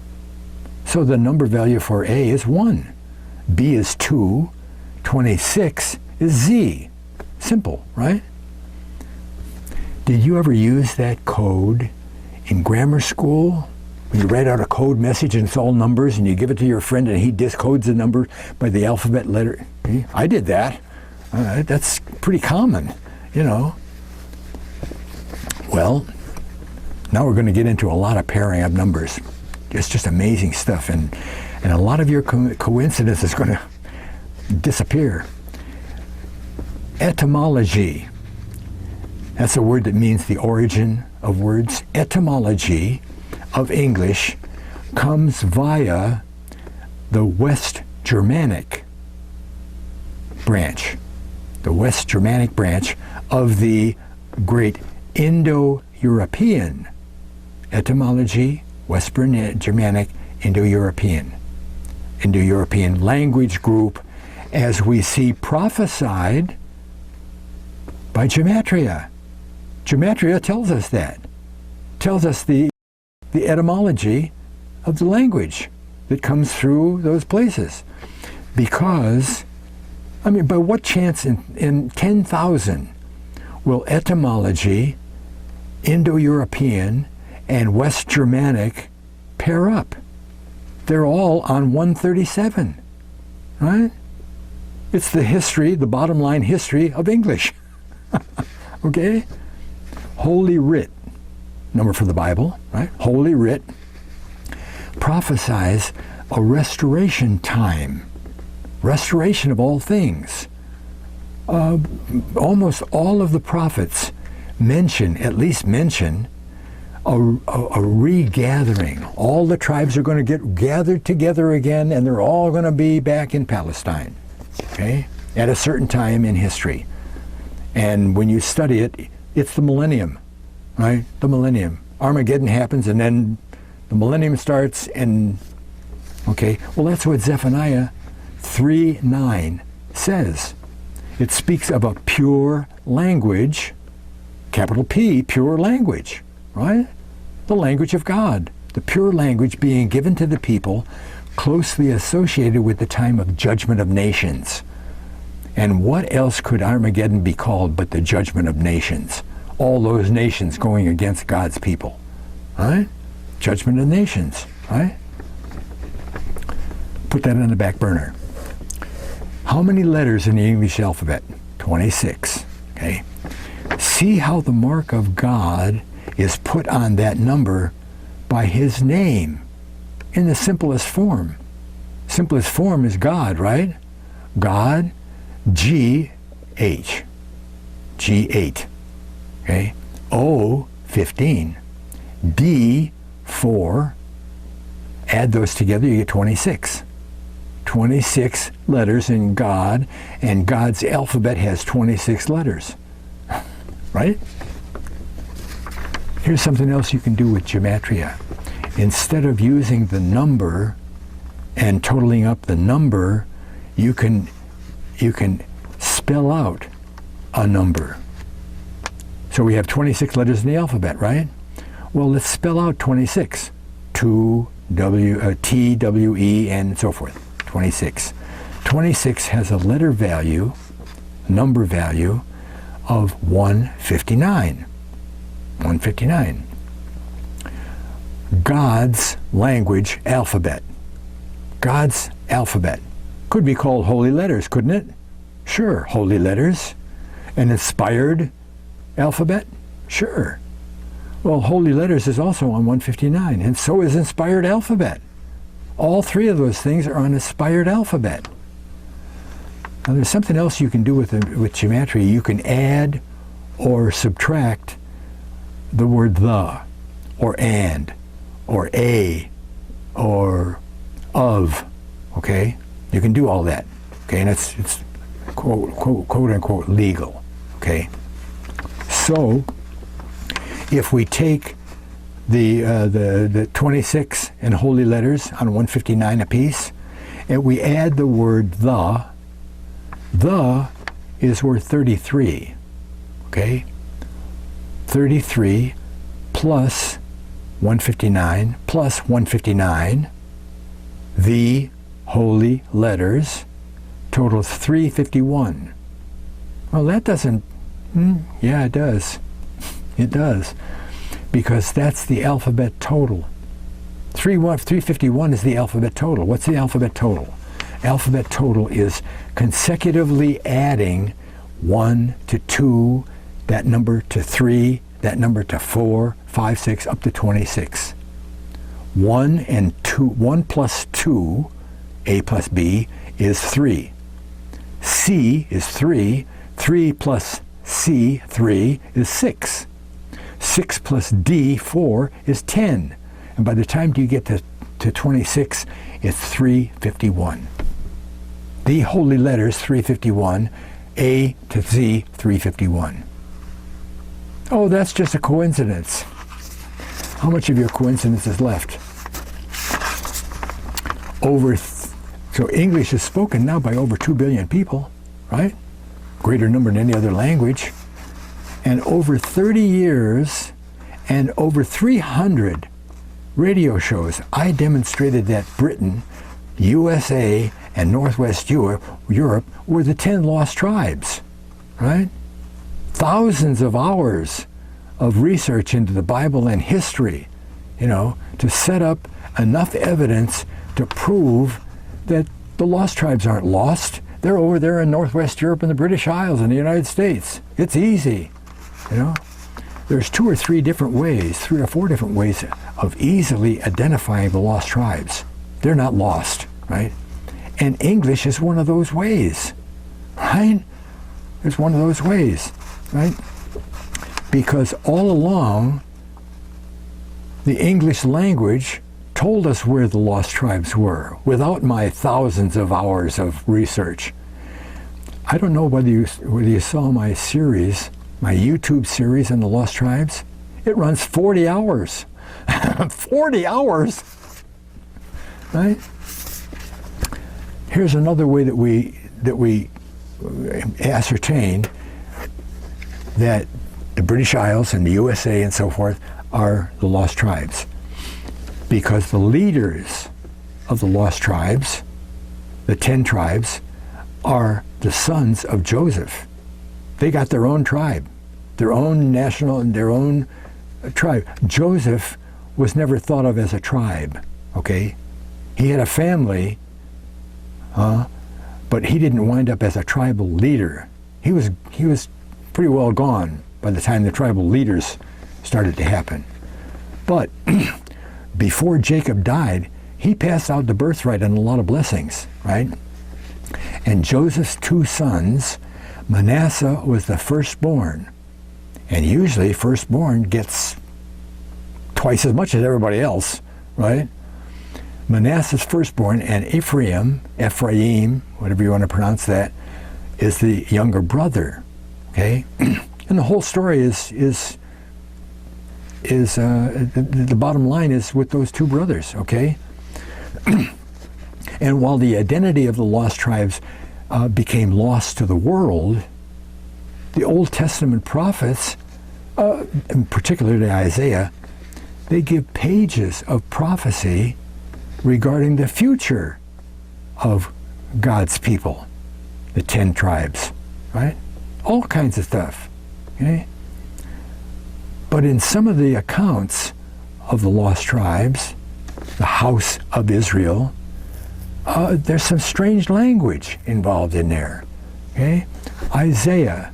So the number value for A is 1. B is 2. 26 is Z. Simple, right? Did you ever use that code in grammar school? When you write out a code message and it's all numbers and you give it to your friend and he discodes the number by the alphabet letter. I did that. That's pretty common, you know. Well, now we're going to get into a lot of pairing up numbers. It's just amazing stuff, and a lot of your coincidence is going to disappear. Etymology. That's a word that means the origin of words. Etymology of English comes via the West Germanic branch. The West Germanic branch of the great Indo-European etymology, West Germanic, Indo-European language group, as we see prophesied by Gematria. Gematria tells us that. Tells us the etymology of the language that comes through those places. Because, I mean, by what chance in 10,000 will etymology, Indo-European, and West Germanic pair up? They're all on 137, right? It's the history, the bottom line history of English. Okay? Holy Writ, number for the Bible, right? Holy Writ prophesies a restoration time, restoration of all things. Almost all of the prophets at least mention a regathering. All the tribes are going to get gathered together again, and they're all going to be back in Palestine, okay, at a certain time in history. And when you study it, it's the millennium, right? The millennium. Armageddon happens, and then the millennium starts, and, okay, well, that's what Zephaniah 3:9 says. It speaks of a pure language, capital P, pure language, right? The language of God, the pure language being given to the people, closely associated with the time of judgment of nations. And what else could Armageddon be called but the judgment of nations? All those nations going against God's people, right? Judgment of nations, right? Put that on the back burner. How many letters in the English alphabet? 26, okay? See how the mark of God is put on that number by his name in the simplest form. Simplest form is God, right? God, G-H, G8, okay? O, 15, D, 4, add those together, you get 26. 26 letters in God, and God's alphabet has 26 letters, right? Here's something else you can do with Gematria. Instead of using the number and totaling up the number, you can spell out a number. So we have 26 letters in the alphabet, right? Well, let's spell out 26. T, W, E, and so forth. 26. 26 has a letter value, number value, of 159. 159. God's language alphabet. God's alphabet. Could be called holy letters, couldn't it? Sure, holy letters. An inspired alphabet? Sure. Well, holy letters is also on 159, and so is inspired alphabet. All three of those things are on inspired alphabet. Now, there's something else you can do with Gematria. You can add or subtract the word the, or and, or a, or of, okay? You can do all that, okay? And it's quote unquote legal, okay? So, if we take the 26 and holy letters on 159 apiece, and we add the word the is worth 33, okay? 33 plus 159 plus 159, the holy letters, totals 351. Well, that doesn't, yeah, it does. It does. Because that's the alphabet total. 351 is the alphabet total. What's the alphabet total? Alphabet total is consecutively adding 1 to 2, that number to 3, that number to 4, 5, 6, up to 26. 1 plus 2, A plus B, is 3. C is 3. 3 plus C, 3, is 6. 6 plus D, 4, is 10. And by the time you get to 26, it's 351. The holy letters, 351. A to Z, 351. Oh, that's just a coincidence. How much of your coincidence is left? So English is spoken now by over 2 billion people, right? Greater number than any other language. And over 30 years and over 300 radio shows, I demonstrated that Britain, USA, and Northwest Europe were the 10 lost tribes, right? Thousands of hours of research into the Bible and history, to set up enough evidence to prove that the lost tribes aren't lost. They're over there in Northwest Europe and the British Isles in the United States. It's easy, There's 2 or 3 different ways, 3 or 4 different ways of easily identifying the lost tribes. They're not lost, right? And English is one of those ways, right? It's one of those ways, right? Because all along, the English language told us where the lost tribes were without my thousands of hours of research. I don't know whether you saw my series, my YouTube series on the lost tribes. It runs 40 hours. 40 hours, right? Here's another way that we ascertain that the British Isles and the USA and so forth are the lost tribes. Because the leaders of the lost tribes, the 10 tribes, are the sons of Joseph. They got their own tribe, their own their own tribe. Joseph was never thought of as a tribe, okay? He had a family, but he didn't wind up as a tribal leader. He was pretty well gone by the time the tribal leaders started to happen. But before Jacob died, he passed out the birthright and a lot of blessings, right? And Joseph's 2 sons, Manasseh was the firstborn. And usually firstborn gets twice as much as everybody else, right? Manasseh's firstborn, and Ephraim, whatever you want to pronounce that, is the younger brother, okay? And the whole story is the bottom line is with those 2 brothers, okay? And while the identity of the lost tribes became lost to the world, the Old Testament prophets, and particularly Isaiah, they give pages of prophecy regarding the future of God's people, the 10 tribes, right? All kinds of stuff, okay? But in some of the accounts of the lost tribes, the house of Israel, there's some strange language involved in there, okay? Isaiah.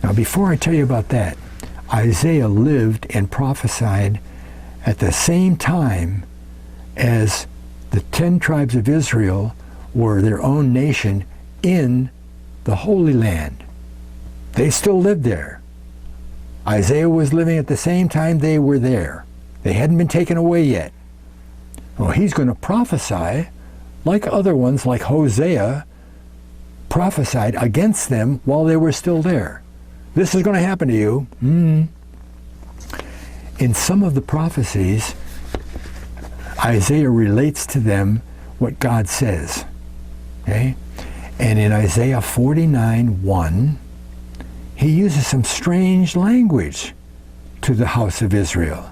Now, before I tell you about that, Isaiah lived and prophesied at the same time as the 10 tribes of Israel were their own nation in the Holy Land. They still lived there. Isaiah was living at the same time they were there. They hadn't been taken away yet. Well, he's going to prophesy like other ones, like Hosea, prophesied against them while they were still there. This is going to happen to you. In some of the prophecies, Isaiah relates to them what God says. Okay? And in Isaiah 49:1, he uses some strange language to the house of Israel.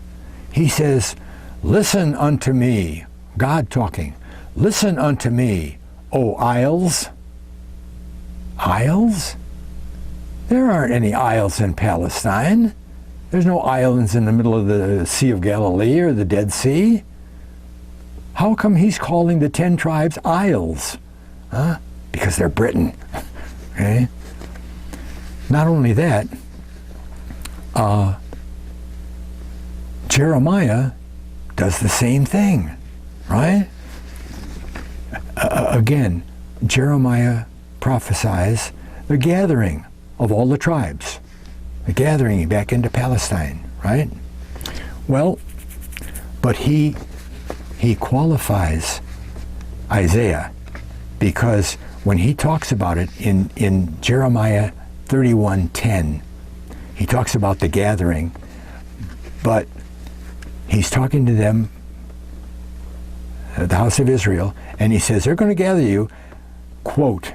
He says, "Listen unto me," God talking, "listen unto me, O isles." Isles? There aren't any isles in Palestine. There's no islands in the middle of the Sea of Galilee or the Dead Sea. How come he's calling the 10 tribes isles? Huh? Because they're Britain. Okay? Not only that, Jeremiah does the same thing, right? Again, Jeremiah prophesies the gathering of all the tribes, the gathering back into Palestine, right? Well, but he qualifies Isaiah, because when he talks about it in Jeremiah 31:10, he talks about the gathering, but he's talking to them, the house of Israel, and he says, they're going to gather you, quote,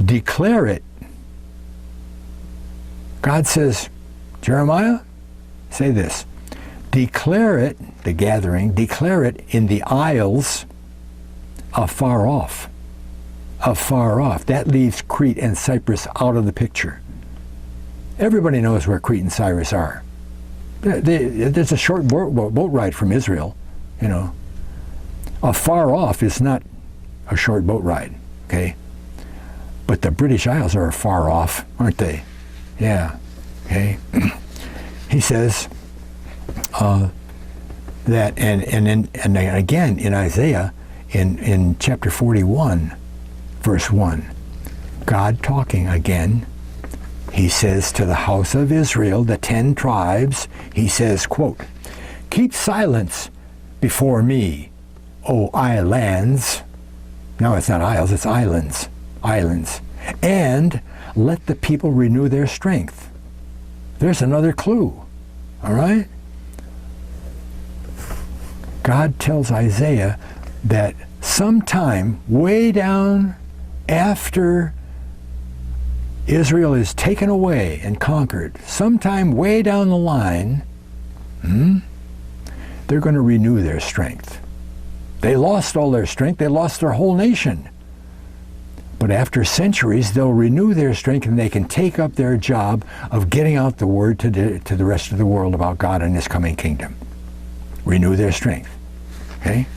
declare it. God says, Jeremiah, say this, declare it, the gathering, declare it in the isles afar off. Afar off. That leaves Crete and Cyprus out of the picture. Everybody knows where Crete and Cyprus are. There's a short boat ride from Israel, you know. Afar off is not a short boat ride, okay? But the British Isles are far off, aren't they? Yeah, okay? He says that, and again in Isaiah, in chapter 41, verse 1, God talking again, he says to the house of Israel, the 10 tribes, he says, quote, keep silence before me, O islands. No, it's not isles, it's islands. Islands. And let the people renew their strength. There's another clue. All right? God tells Isaiah that sometime way down after Israel is taken away and conquered, sometime way down the line, they're going to renew their strength. They lost all their strength. They lost their whole nation. But after centuries, they'll renew their strength, and they can take up their job of getting out the word to the rest of the world about God and His coming kingdom. Renew their strength. Okay?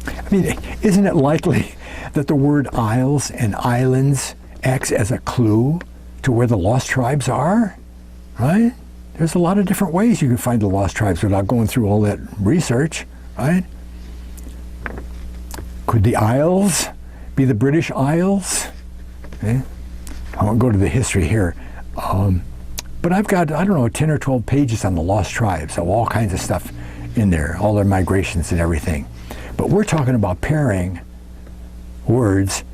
I mean, isn't it likely that the word isles and islands acts as a clue to where the lost tribes are? Right? There's a lot of different ways you can find the lost tribes without going through all that research, right? Could the Isles be the British Isles? Okay. I won't go to the history here. But I've got, 10 or 12 pages on the lost tribes, of all kinds of stuff in there, all their migrations and everything. But we're talking about pairing words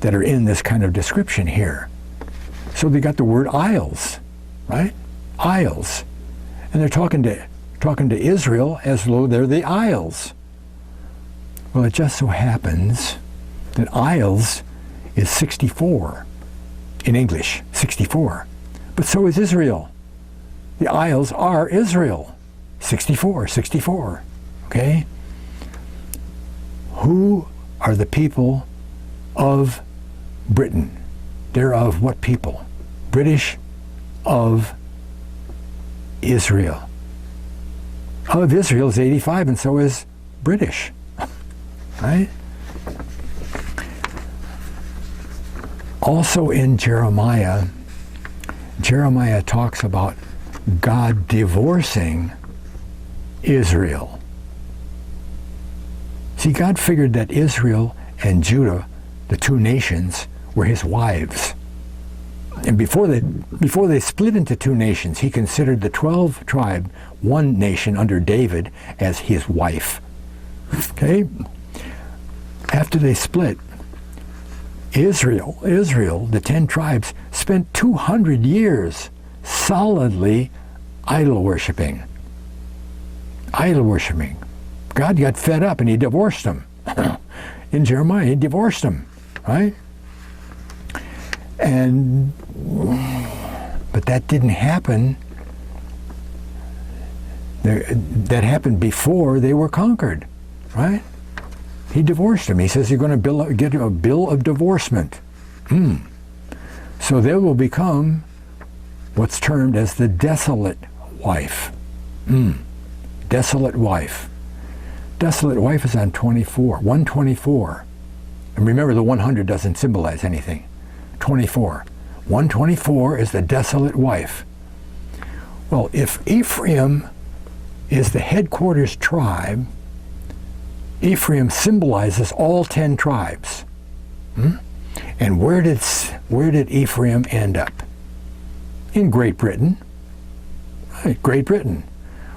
that are in this kind of description here. So they got the word isles, right? Isles. And they're talking to Israel as though they're the isles. Well, it just so happens that isles is 64 in English, 64. But so is Israel. The isles are Israel, 64, okay? Who are the people of Britain? They're of what people? British of Israel. Of Israel is 85, and so is British. Right? Also in Jeremiah talks about God divorcing Israel. See, God figured that Israel and Judah, the two nations, were his wives. And before they split into two nations, he considered the 12 tribe, one nation under David, as his wife. Okay? After they split, Israel, the 10 tribes, spent 200 years solidly idol worshiping. Idol worshiping. God got fed up and he divorced them. In Jeremiah, he divorced them, right? But that didn't happen. That happened before they were conquered, right? He divorced them. He says you're going to get a bill of divorcement. So they will become what's termed as the desolate wife. Desolate wife. Desolate wife is on 124. And remember, the 100 doesn't symbolize anything. 24. 124 is the desolate wife. Well, if Ephraim is the headquarters tribe, Ephraim symbolizes all 10 tribes. And where did Ephraim end up? In Great Britain. Right, Great Britain.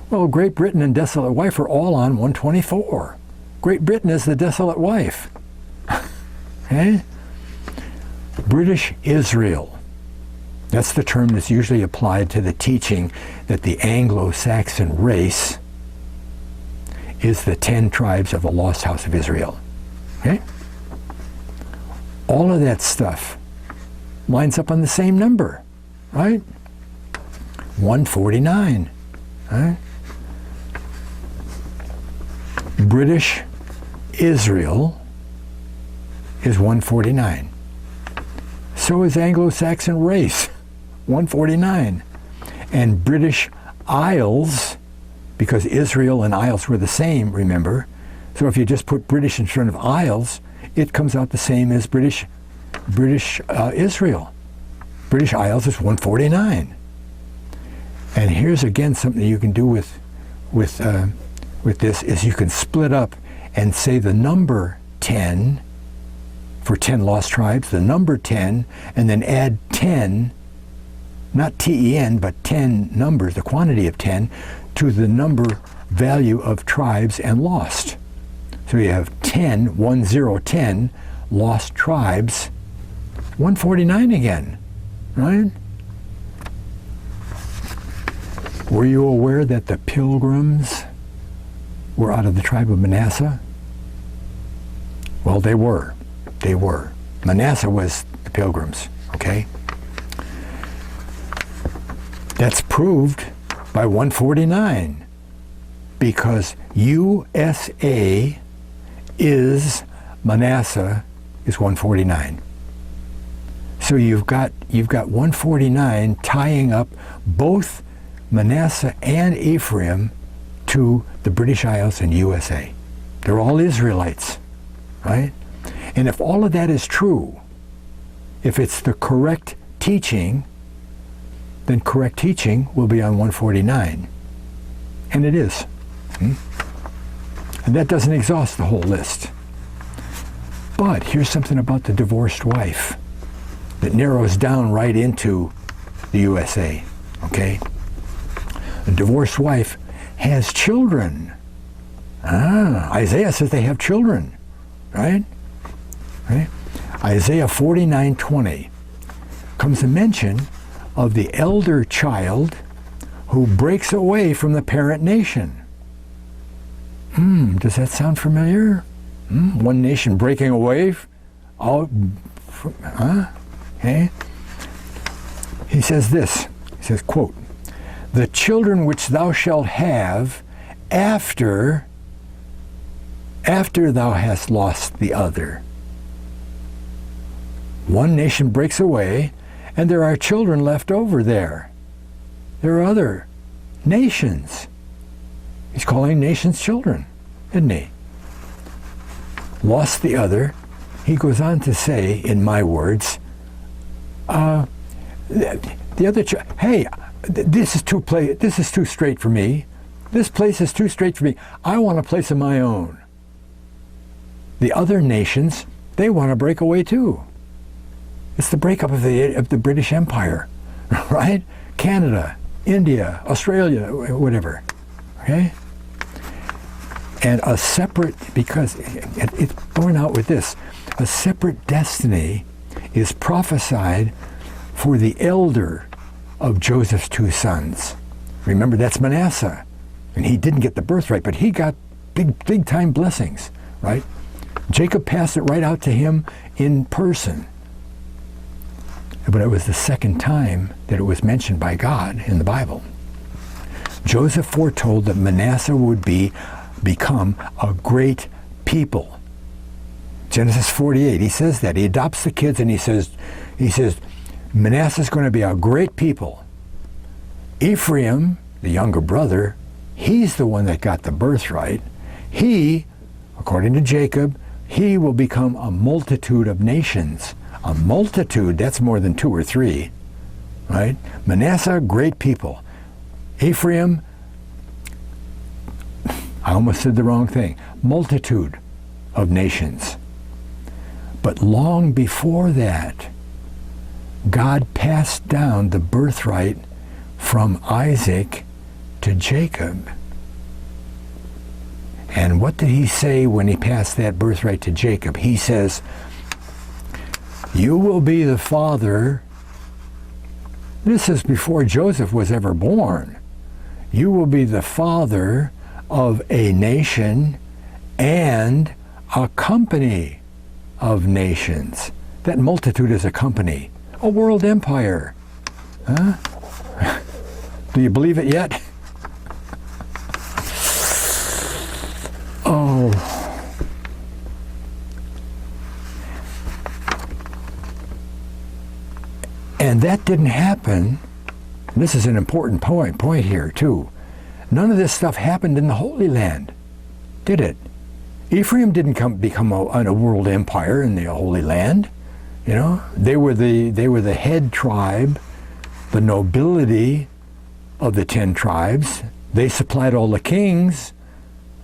Well, Great Britain and Desolate Wife are all on 124. Great Britain is the desolate wife. Okay? British Israel. That's the term that's usually applied to the teaching that the Anglo-Saxon race is the 10 tribes of the lost house of Israel. Okay? All of that stuff lines up on the same number, right? 149. Right? British Israel is 149. So is Anglo-Saxon race, 149. And British Isles, because Israel and Isles were the same, remember? So if you just put British in front of Isles, it comes out the same as British Israel. British Isles is 149. And here's again something you can do with this is you can split up and say the number 10 for 10 lost tribes, the number 10, and then add 10, not T-E-N, but 10 numbers, the quantity of 10, to the number value of tribes and lost. So you have 10, 1, 0, 10, lost tribes, 149 again, right? Were you aware that the pilgrims were out of the tribe of Manasseh? Well, they were. They were. Manasseh was the pilgrims, okay? That's proved by 149 because USA is Manasseh is 149. So you've got 149 tying up both Manasseh and Ephraim to the British Isles and USA. They're all Israelites, right? And if all of that is true, if it's the correct teaching, then correct teaching will be on 149. And it is. And that doesn't exhaust the whole list. But here's something about the divorced wife that narrows down right into the USA, okay? A divorced wife has children. Isaiah says they have children, right? Right? Isaiah 49:20 comes a mention of the elder child who breaks away from the parent nation. Does that sound familiar? One nation breaking away? Okay. He says this. He says, quote, "The children which thou shalt have after thou hast lost the other." One nation breaks away, and there are children left over there. There are other nations. He's calling nations children, isn't he? Lost the other. He goes on to say, in my words, the other hey, this is too straight for me. This place is too straight for me. I want a place of my own. The other nations, they want to break away too. It's the breakup of the British Empire, right? Canada, India, Australia, whatever, okay? And a separate, because it's borne out with this, a separate destiny is prophesied for the elder of Joseph's two sons. Remember, that's Manasseh. And he didn't get the birthright, but he got big time blessings, right? Jacob passed it right out to him in person. But it was the second time that it was mentioned by God in the Bible. Joseph foretold that Manasseh would become a great people. Genesis 48, he says that. He adopts the kids and he says, Manasseh's going to be a great people. Ephraim, the younger brother, he's the one that got the birthright. He, according to Jacob, he will become a multitude of nations. A multitude, that's more than 2 or 3, right? Manasseh, great people. Ephraim, I almost said the wrong thing. Multitude of nations. But long before that, God passed down the birthright from Isaac to Jacob. And what did he say when he passed that birthright to Jacob? He says, you will be the father. This is before Joseph was ever born. You will be the father of a nation and a company of nations. That multitude is a company, a world empire. Huh? Do you believe it yet? Oh. And that didn't happen. This is an important point here, too. None of this stuff happened in the Holy Land, did it? Ephraim didn't become a world empire in the Holy Land. You know, they were the head tribe, the nobility of the 10 tribes. They supplied all the kings,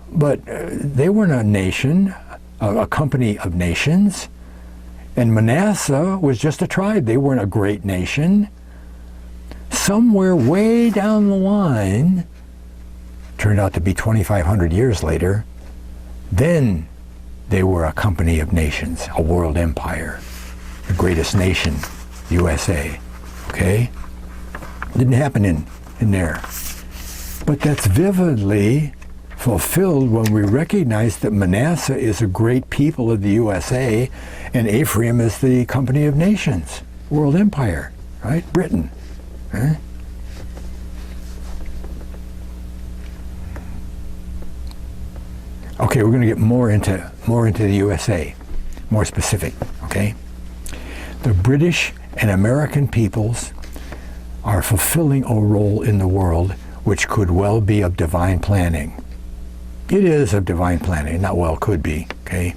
but they weren't a nation, a company of nations. And Manasseh was just a tribe. They weren't a great nation. Somewhere way down the line, turned out to be 2,500 years later, then they were a company of nations, a world empire, the greatest nation, USA. Okay? Didn't happen in there. But that's vividly fulfilled when we recognize that Manasseh is a great people of the USA and Ephraim is the company of nations, world empire, right? Britain. Huh? Okay, we're going to get more into the USA, more specific, okay? The British and American peoples are fulfilling a role in the world which could well be of divine planning. It is of divine planning, not well could be, okay?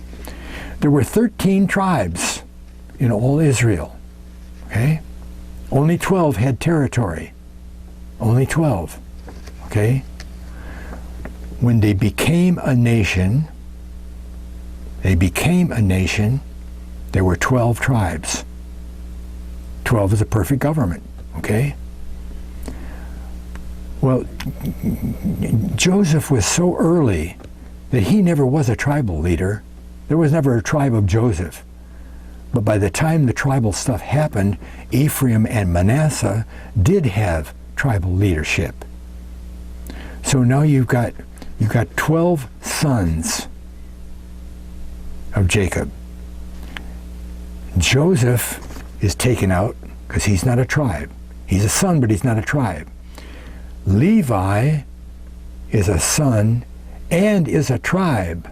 There were 13 tribes in all Israel, okay? Only 12 had territory. Only 12, okay? When they became a nation, there were 12 tribes. 12 is a perfect government, okay? Well, Joseph was so early that he never was a tribal leader. There was never a tribe of Joseph. But by the time the tribal stuff happened, Ephraim and Manasseh did have tribal leadership. So now you've got 12 sons of Jacob. Joseph is taken out because he's not a tribe. He's a son, but he's not a tribe. Levi is a son and is a tribe.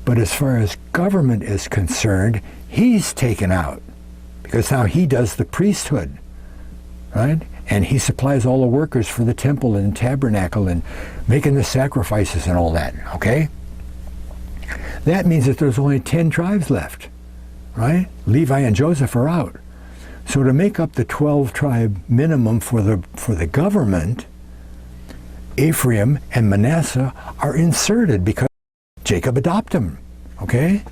But as far as government is concerned, he's taken out because now he does the priesthood, right? And he supplies all the workers for the temple and tabernacle and making the sacrifices and all that, okay? That means that there's only 10 tribes left, right? Levi and Joseph are out. So to make up the 12 tribe minimum for the government, Ephraim and Manasseh are inserted because Jacob adopted them, okay?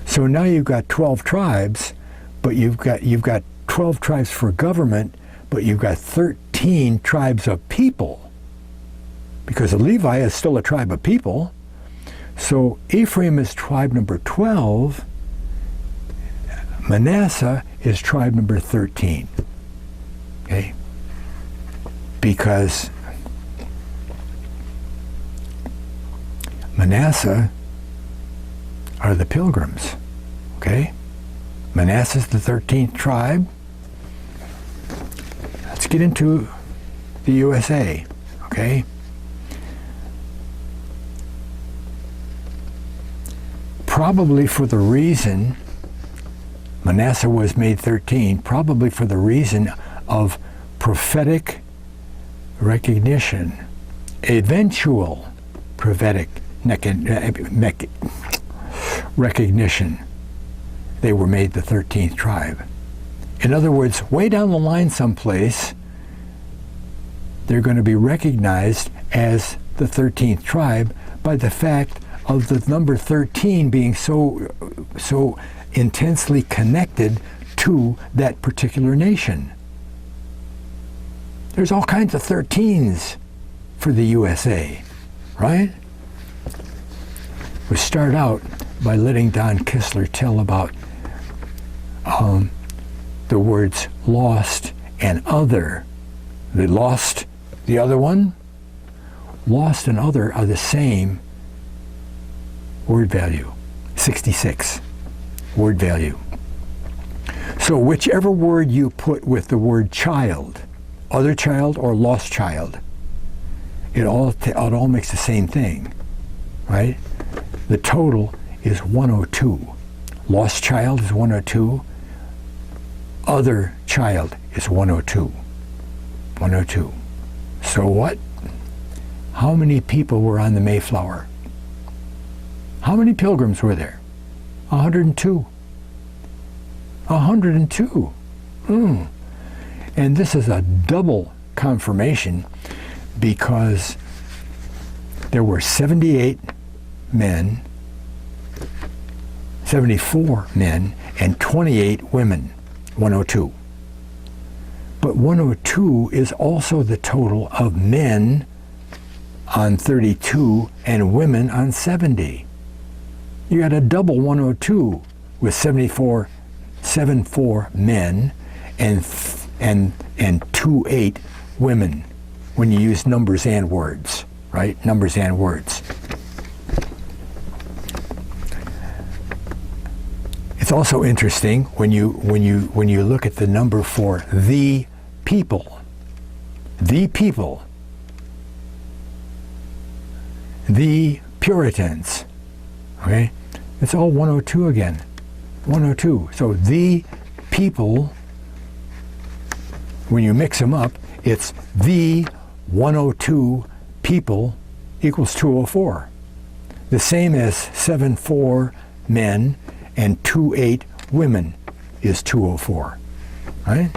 So now you've got 12 tribes, but you've got 12 tribes for government, but you've got 13 tribes of people, because Levi is still a tribe of people. So Ephraim is tribe number 12, Manasseh is tribe number 13, okay? Because Manasseh are the pilgrims, okay? Manasseh's the 13th tribe. Let's get into the USA, okay? Probably for the reason Manasseh was made 13, probably for the reason of prophetic recognition, eventual prophetic recognition. They were made the 13th tribe. In other words, way down the line someplace, they're going to be recognized as the 13th tribe by the fact of the number 13 being so intensely connected to that particular nation. There's all kinds of 13s for the USA, right? We start out by letting Don Kistler tell about the words lost and other. The lost, the other one, lost and other are the same word value, 66 word value. So whichever word you put with the word child, other child or lost child, it all makes the same thing, right? The total is 102. Lost child is 102. Other child is 102. 102. So what? How many people were on the Mayflower? How many pilgrims were there? 102. 102. And this is a double confirmation because there were 78 men, 74 men, and 28 women. 102. But 102 is also the total of men on 32 and women on 70. You got a double 102 with 74 men and 28 women when you use numbers and words, right? Numbers and words. It's also interesting when you look at the number for the people, the Puritans, okay? It's all 102 again, 102. So the people, when you mix them up, it's the 102 people equals 204. The same as 74 men and 28 women is 204, right?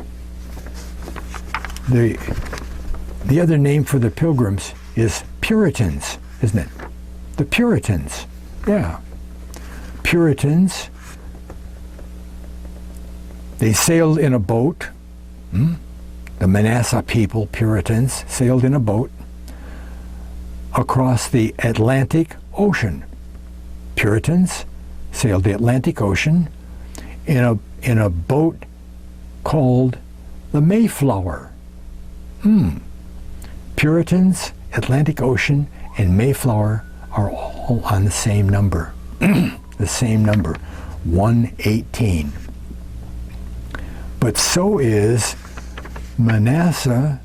The other name for the pilgrims is Puritans, isn't it? The Puritans, yeah. Puritans, they sailed in a boat. The Manasseh people, Puritans, sailed in a boat across the Atlantic Ocean. Puritans sailed the Atlantic Ocean in a boat called the Mayflower. Puritans, Atlantic Ocean, and Mayflower are all on the same number. The same number, 118. But so is Manasseh.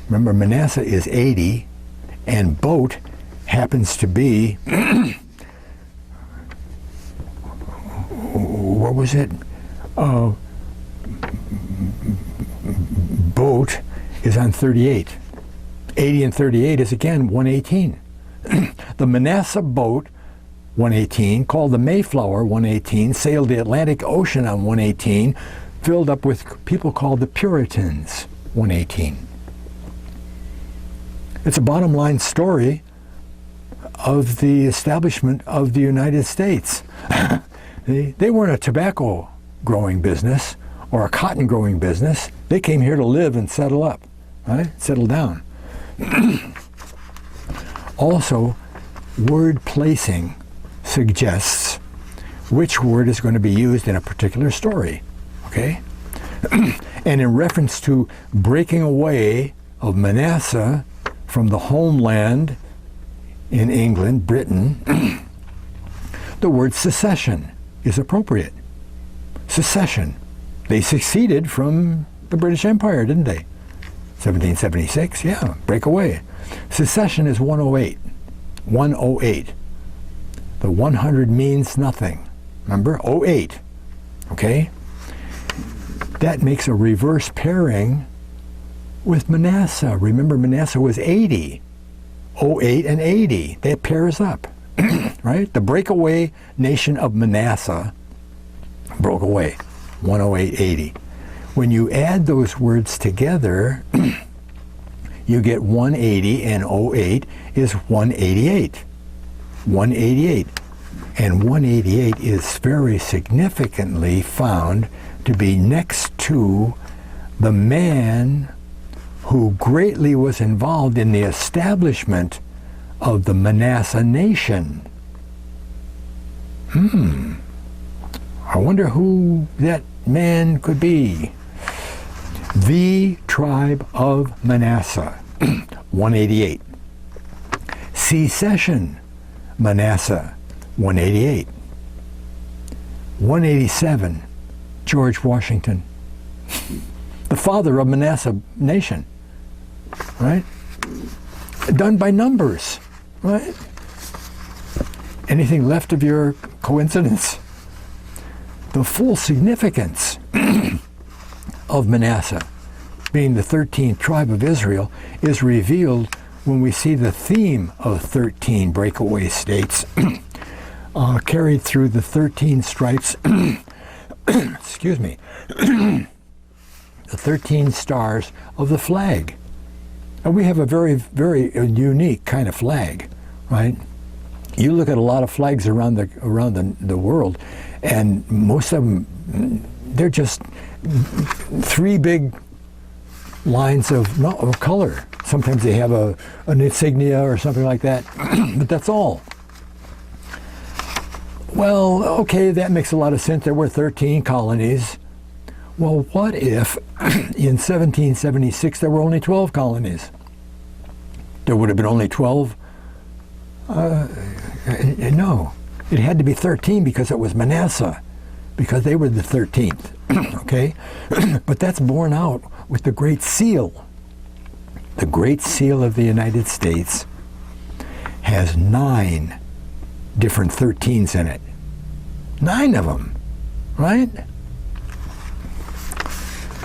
Remember, Manasseh is 80, and boat happens to be, what was it? Boat is on 38. 80 and 38 is again 118. The Manasseh boat, 118, called the Mayflower, 118, sailed the Atlantic Ocean on 118, filled up with people called the Puritans, 118. It's a bottom line story of the establishment of the United States. They weren't a tobacco growing business or a cotton growing business. They came here to live and settle up, right? Settle down. Also, word placing suggests which word is going to be used in a particular story, okay? And in reference to breaking away of Manasseh from the homeland in England, Britain, the word secession is appropriate. Secession. They seceded from the British Empire, didn't they? 1776, yeah, break away. Secession is 108. 108. The 100 means nothing. Remember? 08. Okay? That makes a reverse pairing with Manasseh. Remember, Manasseh was 80. 08 and 80. That pairs up. Right? The breakaway nation of Manasseh broke away. 108, 80. When you add those words together, you get 180, and 08 is 188. 188. And 188 is very significantly found to be next to the man who greatly was involved in the establishment of the Manasseh nation. I wonder who that man could be. The tribe of Manasseh, 188. Secession, Manasseh, 188. 187, George Washington, the father of Manasseh nation, right? Done by numbers, right? Anything left of your coincidence? The full significance of Manasseh, being the 13th tribe of Israel, is revealed when we see the theme of 13 breakaway states carried through the 13 stripes, excuse me, the 13 stars of the flag. And we have a very, very unique kind of flag, right? You look at a lot of flags around the world, and most of them, they're just three big lines of color. Sometimes they have an insignia or something like that, but that's all. Well, okay, that makes a lot of sense. There were 13 colonies. Well, what if in 1776 there were only 12 colonies? There would have been only 12? No. It had to be 13 because it was Manasseh, because they were the 13th, okay? But that's borne out with the Great Seal. The Great Seal of the United States has 9 different 13s in it. 9 of them, right?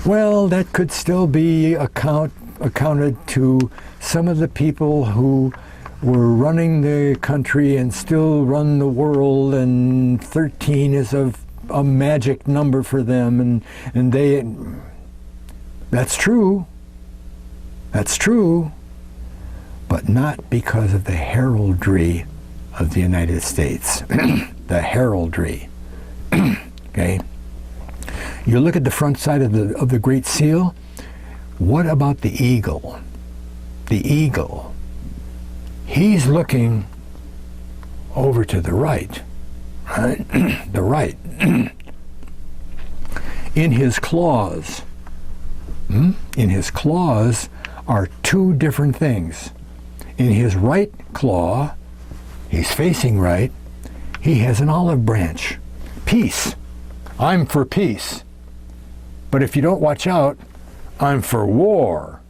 Well, that could still be accounted to some of the people who were running the country and still run the world, and 13 is a magic number for them, and they, that's true, but not because of the heraldry of the United States. The heraldry, okay? You look at the front side of the Great Seal. What about the eagle? The eagle. He's looking over to the right, right? The right. In his claws, are 2 different things. In his right claw, he's facing right, he has an olive branch. Peace. I'm for peace. But if you don't watch out, I'm for war.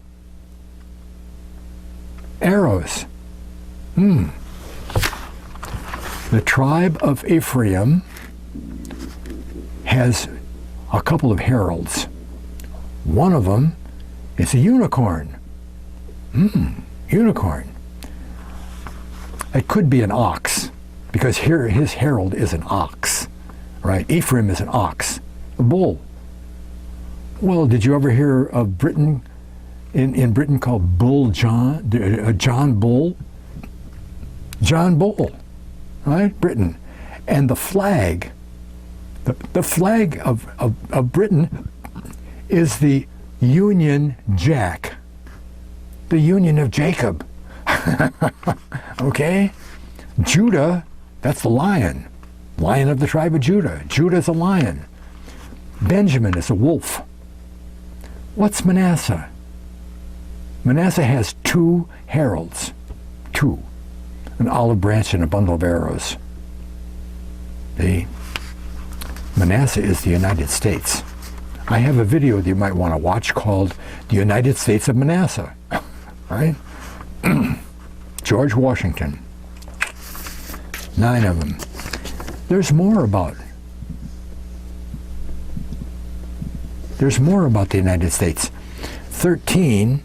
Arrows. The tribe of Ephraim has a couple of heralds. One of them is a unicorn. Unicorn. It could be an ox, because here his herald is an ox, right? Ephraim is an ox, a bull. Well, did you ever hear of Britain, in Britain called Bull John, John Bull? John Bull, right? Britain. And the flag, the flag of Britain is the Union Jack, the Union of Jacob. Okay? Judah, that's the lion. Lion of the tribe of Judah. Judah's a lion. Benjamin is a wolf. What's Manasseh? Manasseh has 2 heralds. 2. An olive branch and a bundle of arrows. See? Manasseh is the United States. I have a video that you might want to watch called The United States of Manasseh. Right? George Washington. 9 of them. There's more about the United States. 13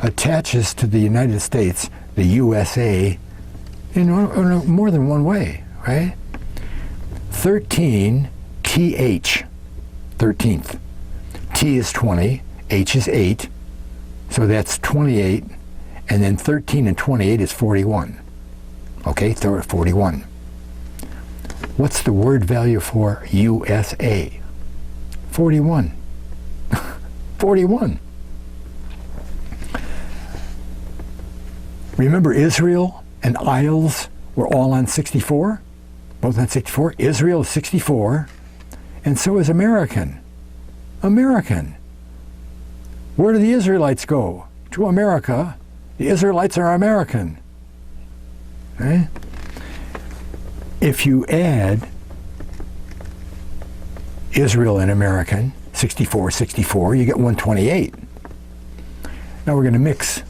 attaches to the United States, the USA, in more than one way, right? 13, TH, 13th. T is 20, H is 8, so that's 28, And then 13 and 28 is 41. Okay, 41. What's the word value for USA? 41. 41. Remember Israel and Isles were all on 64? Both on 64. Israel is 64, and so is American. American. Where do the Israelites go? To America. The Israelites are American. Okay? If you add Israel and American, 64, 64, you get 128. Now we're going to mix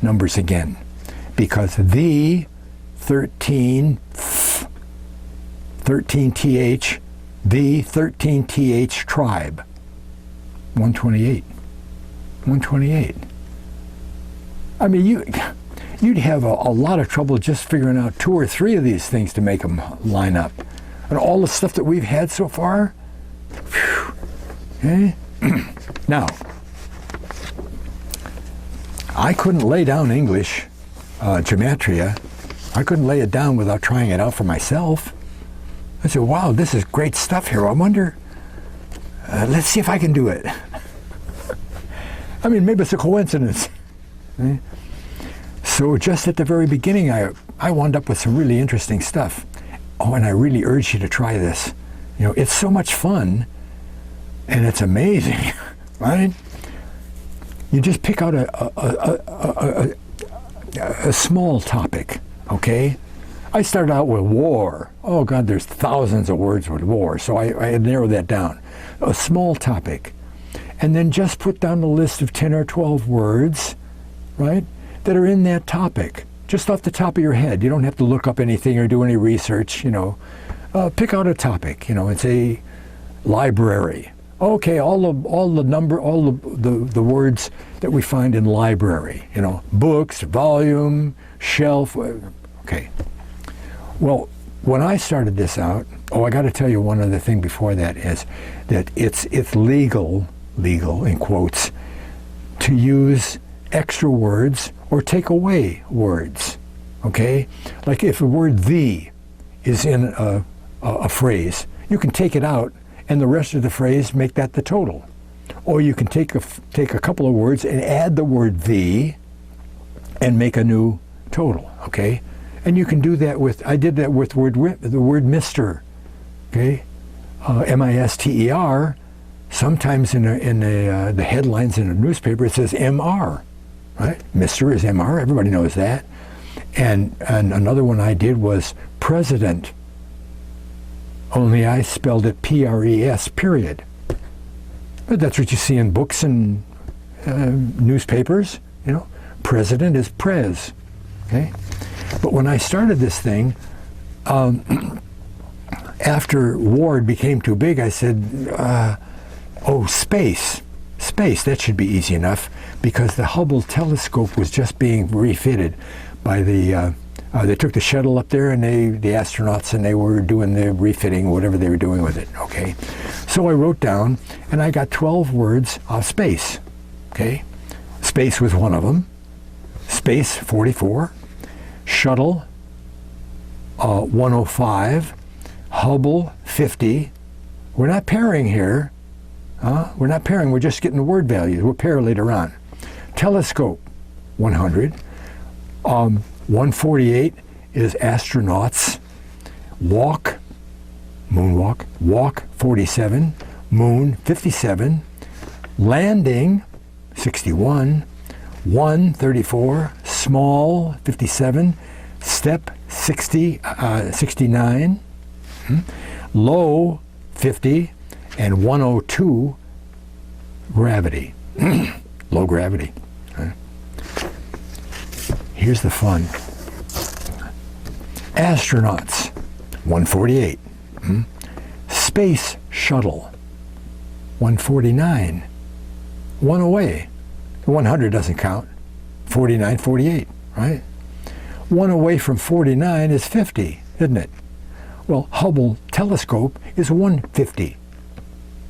numbers again, because the 13th, the 13th tribe, 128. 128. I mean, you'd have a lot of trouble just figuring out 2 or 3 of these things to make them line up. And all the stuff that we've had so far, phew, okay? Now, I couldn't lay down English gematria. I couldn't lay it down without trying it out for myself. I said, wow, this is great stuff here. I wonder, let's see if I can do it. I mean, maybe it's a coincidence. Okay? So just at the very beginning, I wound up with some really interesting stuff. Oh, and I really urge you to try this. You know, it's so much fun, and it's amazing, right? You just pick out a small topic, okay? I started out with war. Oh God, there's thousands of words with war, so I narrowed that down. A small topic. And then just put down a list of 10 or 12 words, right, that are in that topic, just off the top of your head. You don't have to look up anything or do any research, you know. Pick out a topic, you know, and say library. Okay, all the words that we find in library, you know, books, volume, shelf. Okay. Well, when I started this out, I got to tell you one other thing before that is that it's legal in quotes, to use extra words or take away words, okay? Like if the word "the" is in a phrase, you can take it out and the rest of the phrase make that the total. Or you can take a couple of words and add the word "the" and make a new total, okay? And you can do that with, I did that with the word Mr., okay? M-I-S-T-E-R. Sometimes in the headlines in a newspaper it says M.R., right? Mr. is M.R., everybody knows that. And another one I did was president, only I spelled it P-R-E-S, period. But that's what you see in books and newspapers, you know. President is prez, okay? But when I started this thing, after Ward became too big, I said, space, that should be easy enough, because the Hubble telescope was just being refitted by they took the shuttle up there and the astronauts, and they were doing the refitting, whatever they were doing with it, okay? So I wrote down, and I got 12 words of space, okay? Space was one of them. Space, 44. Shuttle, 105. Hubble, 50. We're not pairing here. We're not pairing, we're just getting the word values. We'll pair later on. Telescope, 100. 148 is astronauts. Walk, moonwalk. Walk, 47. Moon, 57. Landing, 61. 134. Small, 57. Step, 69. Low, 50. And 102, gravity, low gravity. Here's the fun. Astronauts, 148. Space shuttle, 149. One away. 100 doesn't count. 49, 48, right? One away from 49 is 50, isn't it? Well, Hubble telescope is 150.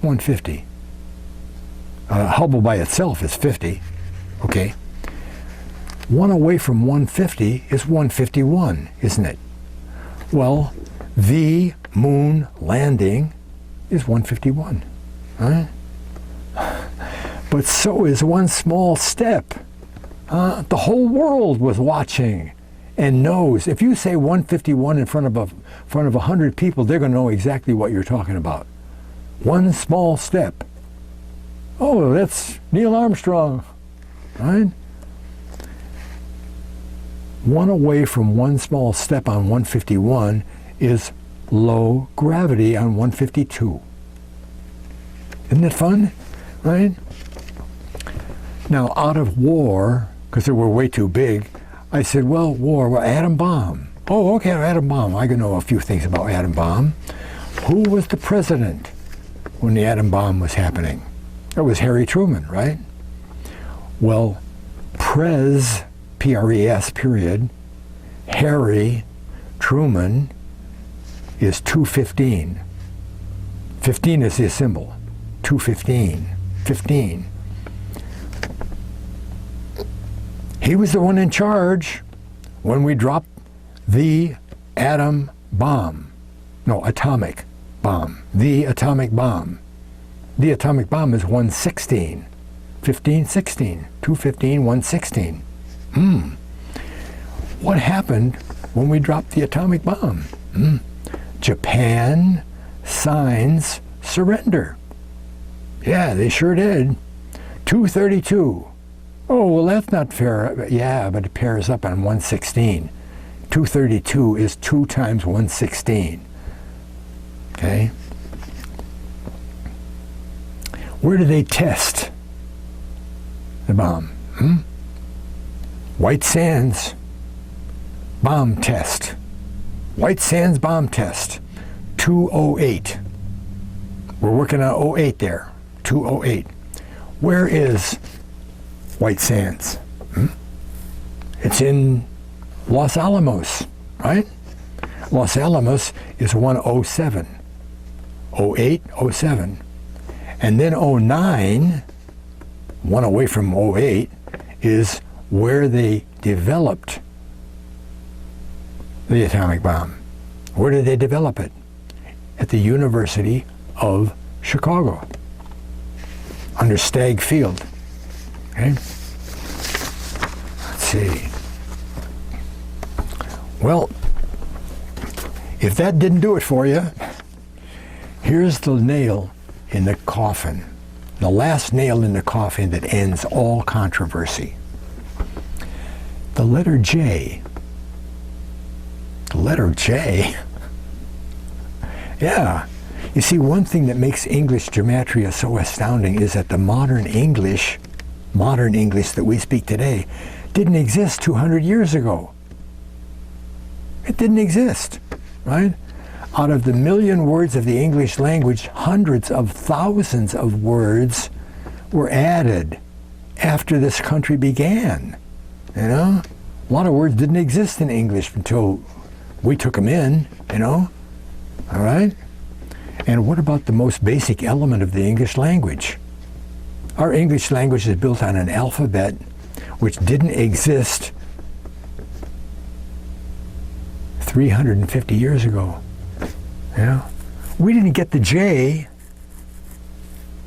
150. Hubble by itself is 50. Okay. 1 away from 150 is 151, isn't it? Well, the moon landing is 151, right? But so is one small step. The whole world was watching and knows. If you say 151 in front of 100 people, they're going to know exactly what you're talking about. One small step. Oh, that's Neil Armstrong, right? 1 away from one small step on 151 is low gravity on 152. Isn't it fun, right? Now, out of war, because they were way too big, I said, well, atom bomb. Oh, okay, atom bomb. I can know a few things about atom bomb. Who was the president when the atom bomb was happening? It was Harry Truman, right? Well, P-R-E-S, period, Harry Truman is 215. 15 is his symbol. 215. 15. He was the one in charge when we dropped the atom bomb. No, atomic bomb. The atomic bomb. The atomic bomb is 116. 15, 16. 215, 116. What happened when we dropped the atomic bomb? Japan signs surrender. Yeah, they sure did. 232. Oh, well, that's not fair. Yeah, but it pairs up on 116. 232 is 2 times 116. Okay? Where do they test the bomb? White Sands bomb test. White Sands bomb test. 208. We're working on 08 there. 208. Where is White Sands? It's in Los Alamos, right? Los Alamos is 107. 08, 07. And then 09, 1 away from 08, is where they developed the atomic bomb. Where did they develop it? At the University of Chicago, under Stagg Field. Okay? Let's see. Well, if that didn't do it for you, here's the nail in the coffin. The last nail in the coffin that ends all controversy. The letter J. The letter J? Yeah. You see, one thing that makes English gematria so astounding is that the modern English that we speak today didn't exist 200 years ago. It didn't exist, right? Out of the million words of the English language, hundreds of thousands of words were added after this country began. You know? A lot of words didn't exist in English until we took them in, you know? All right? And what about the most basic element of the English language? Our English language is built on an alphabet which didn't exist 350 years ago. Yeah, we didn't get the J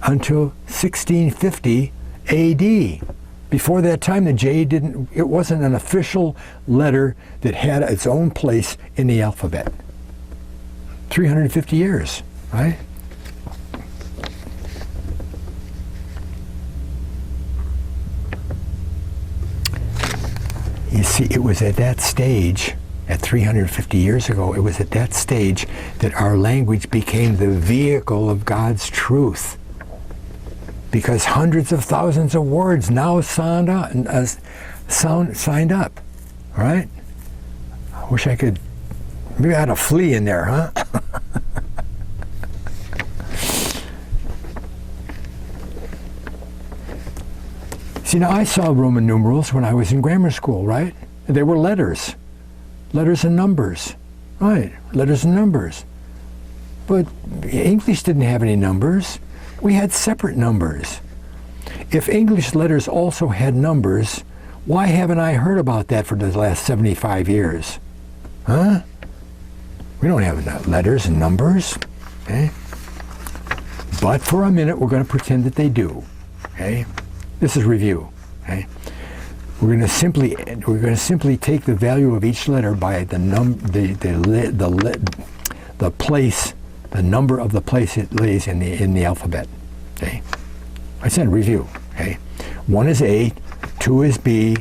until 1650 AD. Before that time, the J it wasn't an official letter that had its own place in the alphabet. 350 years, right? You see, it was at that stage, at 350 years ago, it was at that stage that our language became the vehicle of God's truth. Because hundreds of thousands of words now signed up, right? I wish I could, maybe I had a flea in there, huh? See, now I saw Roman numerals when I was in grammar school, right? They were letters. Letters and numbers, right? Letters and numbers. But English didn't have any numbers. We had separate numbers. If English letters also had numbers, Why haven't I heard about that for the last 75 years? Huh? We don't have letters and numbers. Okay? But for a minute, we're going to pretend that they do. Okay? This is review. Okay? We're going to simply take the value of each letter by the place, the number of the place it lays in the alphabet. Okay? I said review. Okay? 1 is A, 2 is B,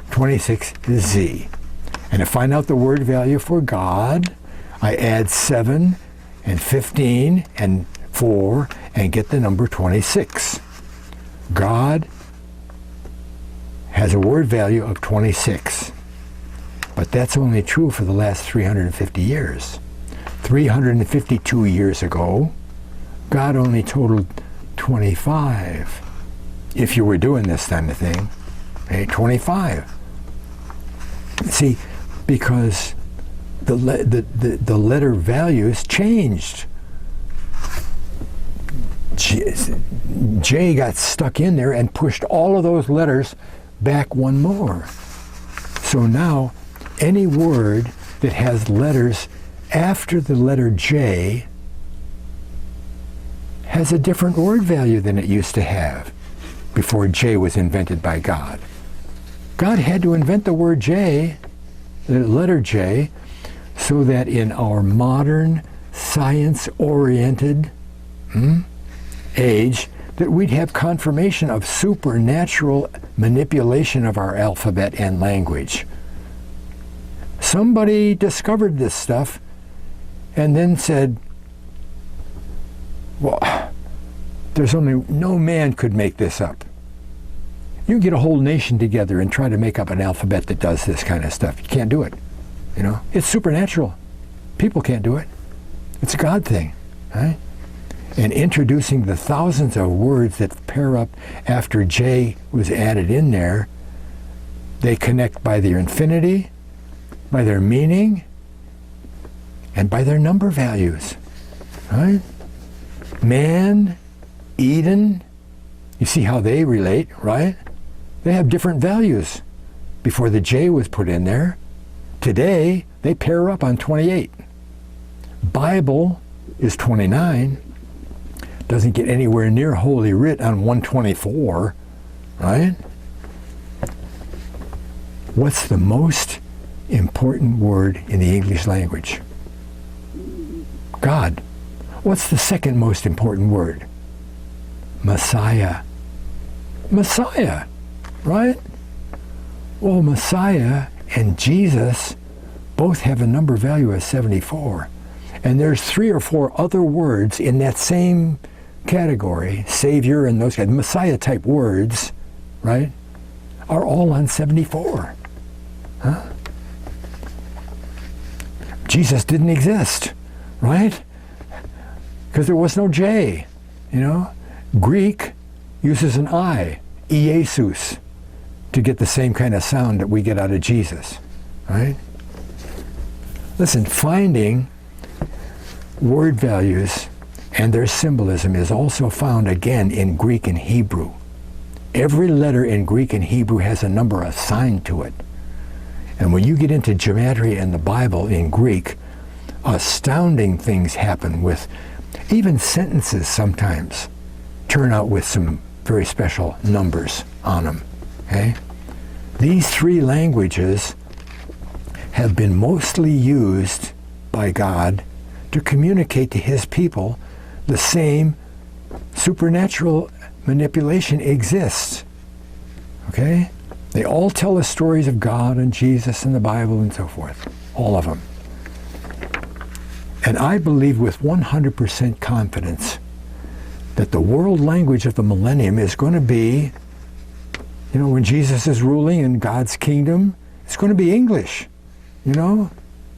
26 is Z. And to find out the word value for God, I add 7 and 15 and 4 and get the number 26. God has a word value of 26. But that's only true for the last 350 years. 352 years ago, God only totaled 25. If you were doing this kind of thing, okay, 25. See, because the letter values changed. J got stuck in there and pushed all of those letters back one more. So now, any word that has letters after the letter J has a different word value than it used to have before J was invented by God. God had to invent the word J, the letter J, so that in our modern, science-oriented age, that we'd have confirmation of supernatural manipulation of our alphabet and language. Somebody discovered this stuff and then said, well, no man could make this up. You can get a whole nation together and try to make up an alphabet that does this kind of stuff. You can't do it. You know, it's supernatural. People can't do it. It's a God thing, right? And introducing the thousands of words that pair up after J was added in there, they connect by their infinity, by their meaning, and by their number values, right? Man, Eden, you see how they relate, right? They have different values before the J was put in there. Today, they pair up on 28. Bible is 29. Doesn't get anywhere near Holy Writ on 124, right? What's the most important word in the English language? God. What's the second most important word? Messiah. Messiah, right? Well, Messiah and Jesus both have a number value of 74. And there's 3 or 4 other words in that same category, Savior and those Messiah-type words, right, are all on 74. Huh? Jesus didn't exist, right? Because there was no J, you know? Greek uses an I, Iesus, to get the same kind of sound that we get out of Jesus, right? Listen, finding word values and their symbolism is also found again in Greek and Hebrew. Every letter in Greek and Hebrew has a number assigned to it. And when you get into gematria and the Bible in Greek, astounding things happen with even sentences sometimes turn out with some very special numbers on them. Okay? These 3 languages have been mostly used by God to communicate to his people the same supernatural manipulation exists. Okay? They all tell us stories of God and Jesus and the Bible and so forth. All of them. And I believe with 100% confidence that the world language of the millennium is going to be, you know, when Jesus is ruling in God's kingdom, it's going to be English. You know?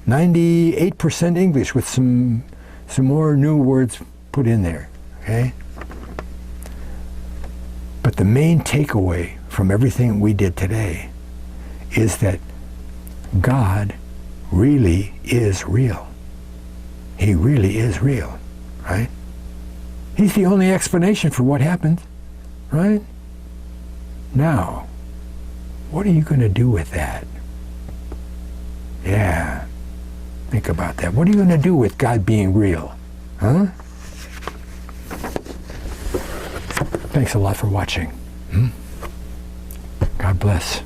98% English with some more new words put in there, okay? But the main takeaway from everything we did today is that God really is real. He really is real, right? He's the only explanation for what happened, right? Now, What are you going to do with that? Yeah. Think about that. What are you going to do with God being real? Huh? Thanks a lot for watching. God bless.